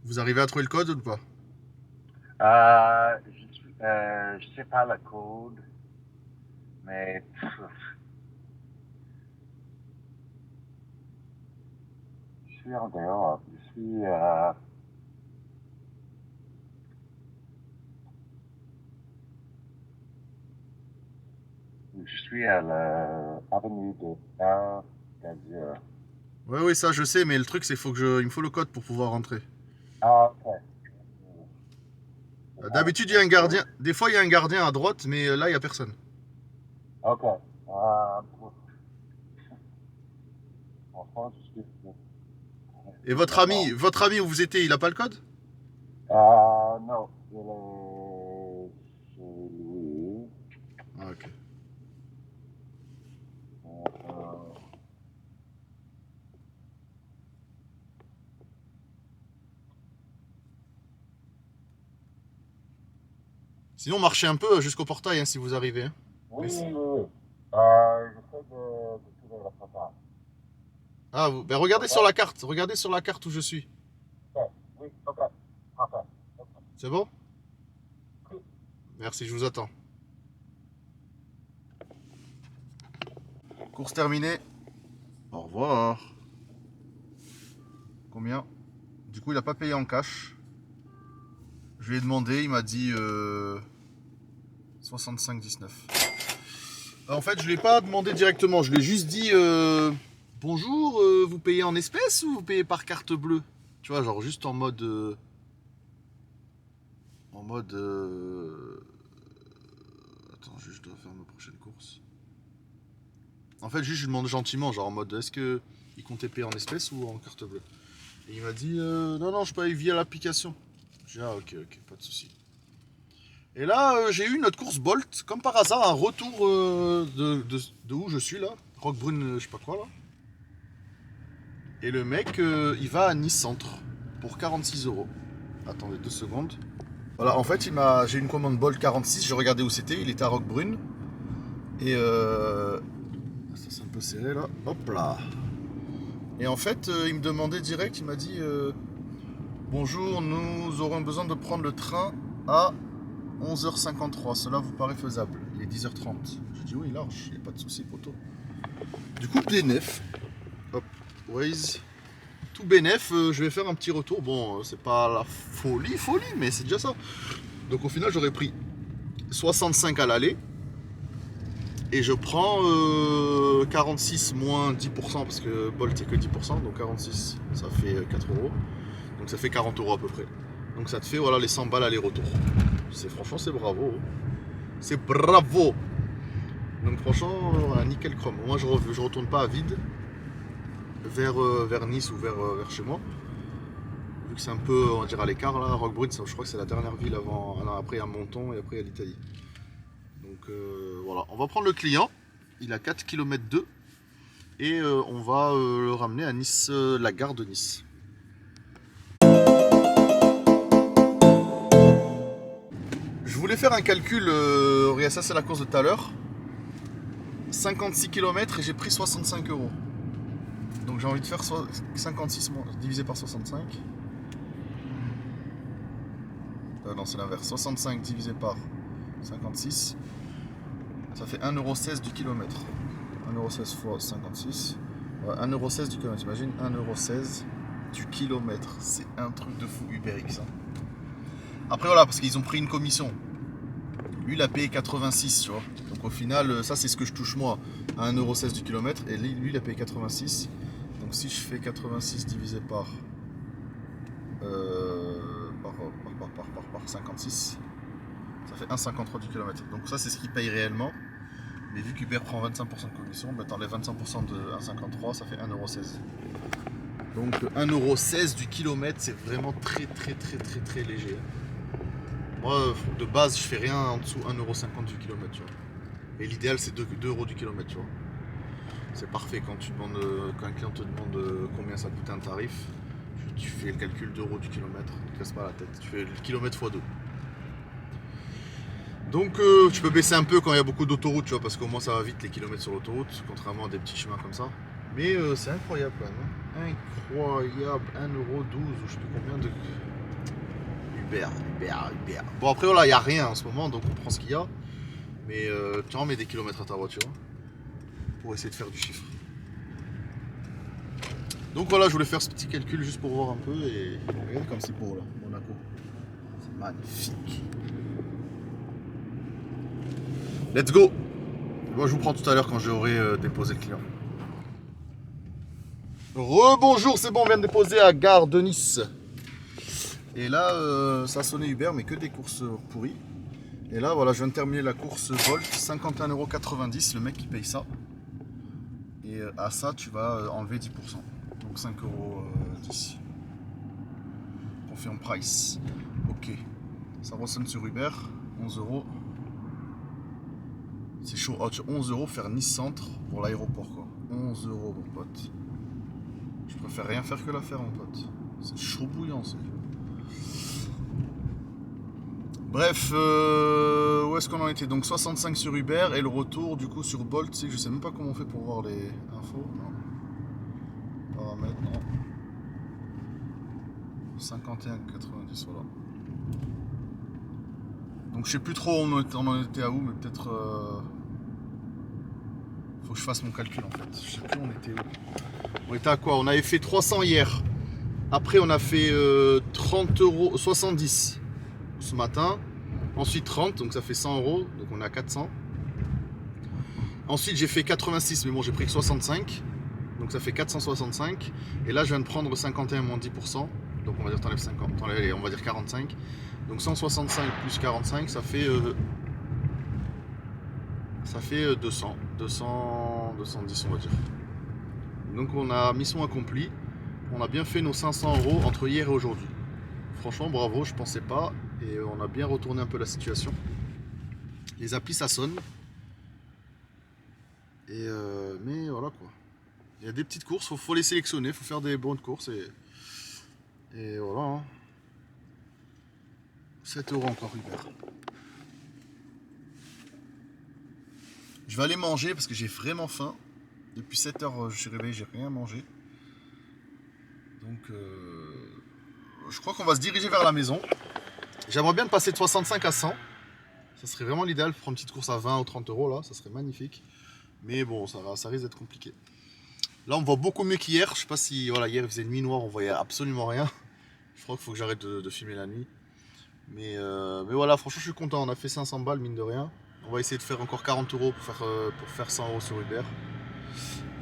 Vous arrivez à trouver le code ou pas? Je sais pas le code, mais je suis en dehors. Je suis à l'avenue de Bar-Gazier. Ouais, oui, ça je sais, mais le truc c'est il me faut le code pour pouvoir rentrer. Ah, ok. D'habitude, il y a un gardien. Des fois, il y a un gardien à droite, mais là, il n'y a personne. Ok. Franchement, je suis... Et votre ami où vous étiez, il a pas le code? Non, il est chez lui. Ah, ok. Sinon, marchez un peu jusqu'au portail hein, si vous arrivez. Hein. Oui. J'essaie de trouver la photo. Ah, ben regardez sur la carte. Regardez sur la carte où je suis. Ok, oui, ok. Parfait. Ok. C'est bon? Oui. Merci, je vous attends. Course terminée. Au revoir. Combien? Du coup, il n'a pas payé en cash. Je lui ai demandé, il m'a dit 65,19. En fait, je ne lui ai pas demandé directement. Je lui ai juste dit bonjour, vous payez en espèces ou vous payez par carte bleue? Tu vois, genre juste en mode. Attends, je dois faire ma prochaine course. En fait, juste je lui demande gentiment, genre en mode est-ce que il comptait payer en espèces ou en carte bleue? Et il m'a dit non, je paye via l'application. J'ai dit ah, ok, pas de souci. Et là, j'ai eu notre course Bolt, comme par hasard, un retour de où je suis là, Roquebrune, je sais pas quoi là. Et le mec, il va à Nice Centre pour 46 €. Attendez 2 secondes. Voilà, en fait, j'ai une commande Bolt 46, j'ai regardé où c'était, il était à Roquebrune. Et ça c'est un peu serré là, hop là. Et en fait, il me demandait direct, il m'a dit bonjour, nous aurons besoin de prendre le train à 11h53, cela vous paraît faisable? Il est 10h30. J'ai dit oui, large, il n'y a pas de souci, poteau. Du coup, bénef. Hop, Waze. Tout bénef, je vais faire un petit retour. Bon, c'est pas la folie, mais c'est déjà ça. Donc au final, j'aurais pris 65 à l'aller. Et je prends 46 moins 10%, parce que Bolt c'est que 10%, donc 46, ça fait 4 €. Donc ça fait 40 € à peu près. Donc ça te fait voilà les 100 balles aller-retour. Franchement c'est bravo. C'est bravo. Donc franchement nickel chrome. Moi je retourne pas à vide vers Nice ou vers chez moi. Vu que c'est un peu on va dire à l'écart là, Roquebrune, je crois que c'est la dernière ville avant. Alors après il y a Menton et après il y a l'Italie. Donc voilà, on va prendre le client. Il a 4 km 2 et on va le ramener à Nice, la gare de Nice. Je voulais faire un calcul, regarde ça c'est la course de tout à l'heure. 56 km et j'ai pris 65 €. Donc j'ai envie de faire 56 divisé par 65. Non c'est l'inverse, 65 divisé par 56. Ça fait 1,16 € du kilomètre. 1,16 € fois 56. Ouais, 1,16 € du kilomètre. T'imagines 1,16 € du kilomètre. C'est un truc de fou UberX. Hein. Après voilà, parce qu'ils ont pris une commission. Lui il a payé 86, tu vois. Donc au final, ça c'est ce que je touche moi à 1,16 € du kilomètre. Et lui il a payé 86. Donc si je fais 86 divisé par 56, ça fait 1,53 € du kilomètre. Donc ça c'est ce qu'il paye réellement. Mais vu qu'Uber prend 25% de commission, bah t'enlèves 25% de 1,53, ça fait 1,16 €. Donc 1,16 € du kilomètre, c'est vraiment très léger. Moi, de base, je fais rien en dessous 1,50 € du kilomètre, tu vois. Et l'idéal, c'est 2 € du kilomètre, tu vois. C'est parfait quand un client te demande combien ça coûte un tarif. Tu fais le calcul d'euros du kilomètre, ne te casse pas la tête. Tu fais le kilomètre x 2. Donc tu peux baisser un peu quand il y a beaucoup d'autoroutes, tu vois, parce qu'au moins ça va vite les kilomètres sur l'autoroute, contrairement à des petits chemins comme ça. Mais c'est incroyable quand même. Hein. Incroyable, 1,12 € ou je sais plus combien de Uber. Bon après voilà, il n'y a rien en ce moment, donc on prend ce qu'il y a. Mais tu en mets des kilomètres à ta voiture pour essayer de faire du chiffre. Donc voilà, je voulais faire ce petit calcul juste pour voir un peu et regardez comme c'est beau là, Monaco. C'est magnifique. Let's go. Moi je vous prends tout à l'heure quand j'aurai déposé le client. Rebonjour, c'est bon, on vient de déposer à Gare de Nice. Et là, ça a sonné Uber, mais que des courses pourries. Et là, voilà, je viens de terminer la course Bolt, 51,90 €, le mec qui paye ça. Et à ça, tu vas enlever 10%. Donc 5,10 €. Confirm price. Ok. Ça ressonne sur Uber, 11 €. C'est chaud. Oh, 11 € faire Nice Centre pour l'aéroport, quoi. 11 € mon pote. Je préfère rien faire que la faire, mon pote. C'est chaud bouillant, ça. Bref, où est-ce qu'on en était? Donc 65 sur Uber et le retour du coup sur Bolt, c'est que je sais même pas comment on fait pour voir les infos. Non. Paramètres, non. 51,90, voilà. Donc je sais plus trop où on en était à où, mais peut-être... faut que je fasse mon calcul en fait. Je sais plus où on était où. On était à quoi? On avait fait 300 hier. Après on a fait 30 €, 70 ce matin. Ensuite 30, donc ça fait 100 €, donc on est à 400. Ensuite j'ai fait 86, mais bon j'ai pris que 65, donc ça fait 465. Et là je viens de prendre 51 moins 10%, donc on va dire t'enlèves 50, on va dire 45. Donc 165 plus 45, ça fait 200, 210 on va dire. Donc on a mission accomplie, on a bien fait nos 500 € entre hier et aujourd'hui. Franchement bravo, je pensais pas, et on a bien retourné un peu la situation. Les applis ça sonne. Et mais voilà quoi. Il y a des petites courses, faut les sélectionner, faut faire des bonnes courses et voilà. Hein. 7 € encore Uber. Je vais aller manger parce que j'ai vraiment faim. Depuis 7 h je suis réveillé, j'ai rien mangé. Donc je crois qu'on va se diriger vers la maison. J'aimerais bien passer de 65 à 100. Ça serait vraiment l'idéal pour une petite course à 20 ou 30 € là, ça serait magnifique. Mais bon, ça risque d'être compliqué. Là on voit beaucoup mieux qu'hier. Je sais pas si, voilà, hier il faisait nuit noire, on voyait absolument rien. Je crois qu'il faut que j'arrête de filmer la nuit. Mais voilà, franchement je suis content, on a fait 500 balles mine de rien. On va essayer de faire encore 40 € pour faire 100 € sur Uber.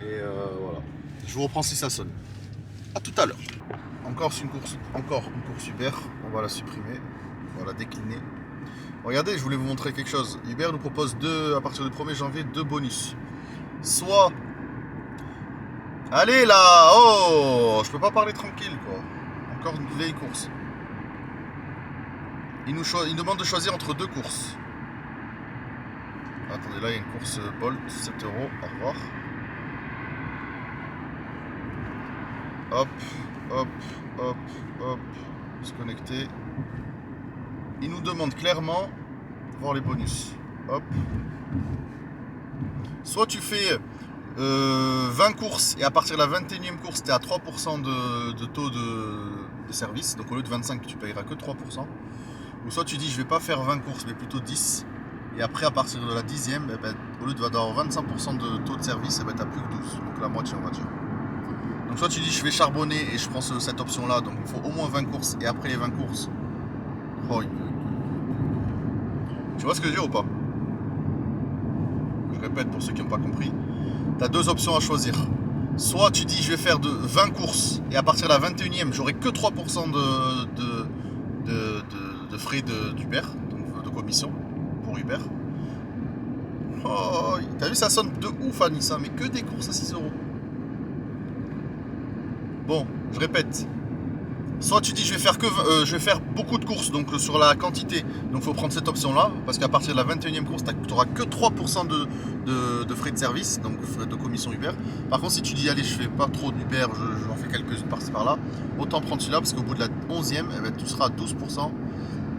Et voilà, je vous reprends si ça sonne. A tout à l'heure. Encore une course Uber, on va la supprimer, on va la décliner. Regardez, je voulais vous montrer quelque chose. Uber nous propose à partir du 1er janvier 2 bonus. Soit... Allez là, oh, je peux pas parler tranquille quoi. Encore une vieille course. Il nous demande de choisir entre 2 courses. Attendez, là il y a une course Bolt, 7 €, au revoir. Hop, hop, hop, hop, se connecter. Il nous demande clairement voir les bonus. Hop. Soit tu fais 20 courses et à partir de la 21e course, tu es à 3% de taux de service. Donc au lieu de 25, tu payeras que 3%. Ou soit tu dis je vais pas faire 20 courses mais plutôt 10. Et après à partir de la 10e, eh ben, au lieu d'avoir 25% de taux de service, eh ben, tu n'as plus que 12. Donc la moitié on va dire. Donc soit tu dis je vais charbonner et je prends cette option là. Donc il faut au moins 20 courses et après les 20 courses. Oh, tu vois ce que je veux dire ou pas? Je répète pour ceux qui n'ont pas compris. Tu as 2 options à choisir. Soit tu dis je vais faire de 20 courses et à partir de la 21e j'aurai que 3% de frais d'Uber, donc de commission pour Uber. Oh, t'as vu ça sonne de ouf Annie ça, mais que des courses à 6 €. Bon, je répète. Soit tu dis je vais faire beaucoup de courses, donc sur la quantité, donc il faut prendre cette option là, parce qu'à partir de la 21e course, tu n'auras que 3% de frais de service, donc frais de commission Uber. Par contre si tu dis allez je fais pas trop d'Uber, j'en fais quelques-unes par-ci par-là, autant prendre celui-là, parce qu'au bout de la 11e, eh ben, tu seras à 12%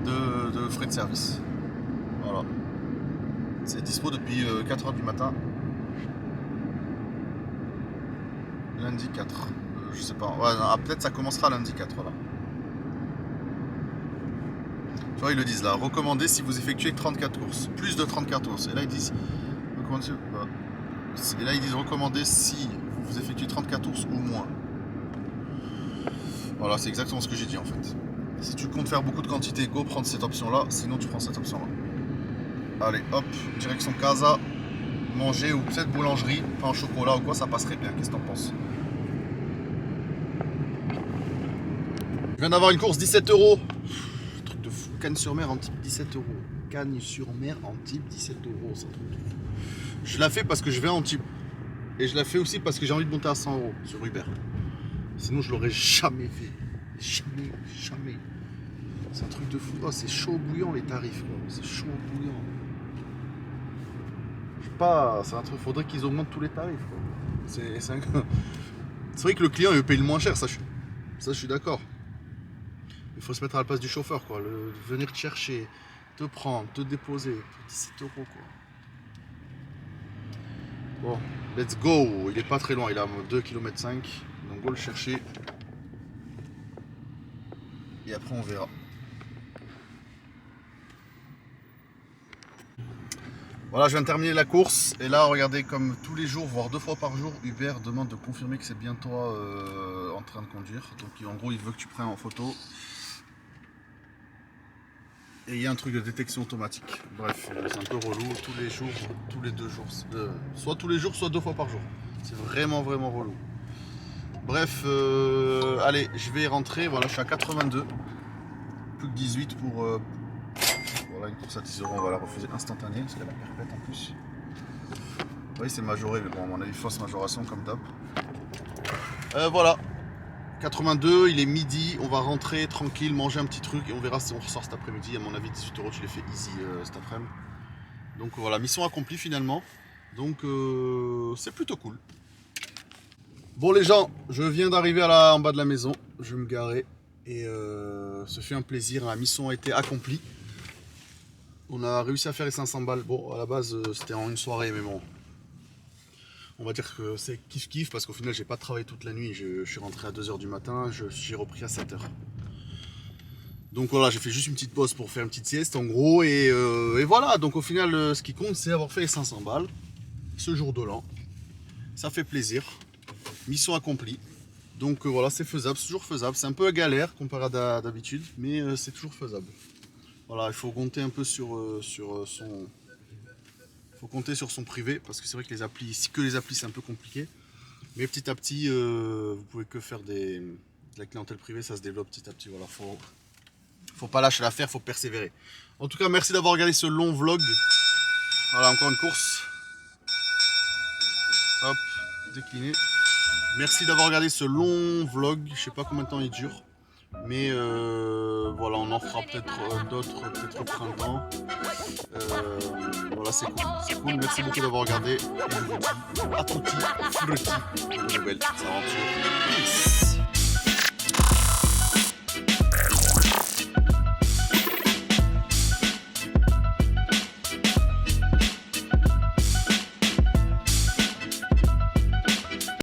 de frais de service. Voilà. C'est dispo depuis 4 h du matin. Lundi 4. Je sais pas. Ouais, peut-être ça commencera lundi 4 là. Tu vois, ils le disent là, recommandé si vous effectuez 34 courses, plus de 34 courses. Et là, ils disent, recommandé si vous effectuez 34 courses ou moins. Voilà, c'est exactement ce que j'ai dit en fait. Si tu comptes faire beaucoup de quantité, go prendre cette option là, sinon tu prends cette option là. Allez, hop, direction Casa, manger ou peut-être boulangerie, pain au chocolat ou quoi, ça passerait bien. Qu'est-ce que t'en penses? Je viens d'avoir une course 17 €. Truc de fou. Cannes-sur-Mer en type 17 €. Cannes-sur-Mer en type 17 €. C'est un truc de fou. Je la fais parce que je vais en type. Et je la fais aussi parce que j'ai envie de monter à 100 € sur Uber. Sinon, je l'aurais jamais fait. Jamais. C'est un truc de fou. Oh, c'est chaud bouillant les tarifs. Quoi. C'est chaud bouillant. Je sais pas, c'est un truc. Faudrait qu'ils augmentent tous les tarifs. Quoi. C'est vrai que le client il paye le moins cher. Ça, je suis d'accord. Il faut se mettre à la place du chauffeur, quoi. Venir te chercher, te prendre, te déposer. 17 € quoi. Bon, let's go. Il est pas très loin, il est à 2,5 km. Donc go le chercher. Et après on verra. Voilà, je viens de terminer la course. Et là, regardez, comme tous les jours, voire 2 fois par jour, Uber demande de confirmer que c'est bien toi en train de conduire. Donc en gros, il veut que tu prennes en photo. Et il y a un truc de détection automatique. Bref, c'est un peu relou. Tous les jours, tous les 2 jours. Soit tous les jours, soit 2 fois par jour. C'est vraiment relou. Bref, allez, je vais rentrer. Voilà, je suis à 82. Plus que 18 pour... voilà, une course à 10 €. On va la refuser instantanée parce qu'elle a perpète en plus. Oui, c'est majoré, mais bon, à mon avis, fausse majoration comme d'hab. Voilà. 82, il est midi, on va rentrer tranquille, manger un petit truc et on verra si on ressort cet après-midi. À mon avis, 18 €, tu les fais easy cet après-midi. Donc voilà, mission accomplie finalement. Donc c'est plutôt cool. Bon les gens, je viens d'arriver en bas de la maison, je vais me garer et ce fait un plaisir, la mission a été accomplie. On a réussi à faire les 500 balles. Bon, à la base, c'était en une soirée, mais bon. On va dire que c'est kiff-kiff parce qu'au final, j'ai pas travaillé toute la nuit. Je suis rentré à 2 h du matin, j'ai repris à 7 h. Donc voilà, j'ai fait juste une petite pause pour faire une petite sieste en gros. Et voilà, donc au final, ce qui compte, c'est avoir fait les 500 balles ce jour de l'an. Ça fait plaisir. Mission accomplie. Donc voilà, c'est faisable, c'est toujours faisable. C'est un peu galère comparé à d'habitude, mais c'est toujours faisable. Voilà, il faut compter un peu sur son... Faut compter sur son privé parce que c'est vrai que les applis c'est un peu compliqué. Mais petit à petit, vous pouvez que faire de la clientèle privée, ça se développe petit à petit. Voilà, faut pas lâcher l'affaire, faut persévérer. En tout cas, merci d'avoir regardé ce long vlog. Voilà, encore une course. Hop, décliné. Merci d'avoir regardé ce long vlog. Je sais pas combien de temps il dure. Mais voilà, on en fera peut-être d'autres, peut-être au printemps. Voilà, c'est cool. C'est cool. Merci beaucoup d'avoir regardé. Et je vous dis à tutti frutti pour de nouvelles aventures. Peace.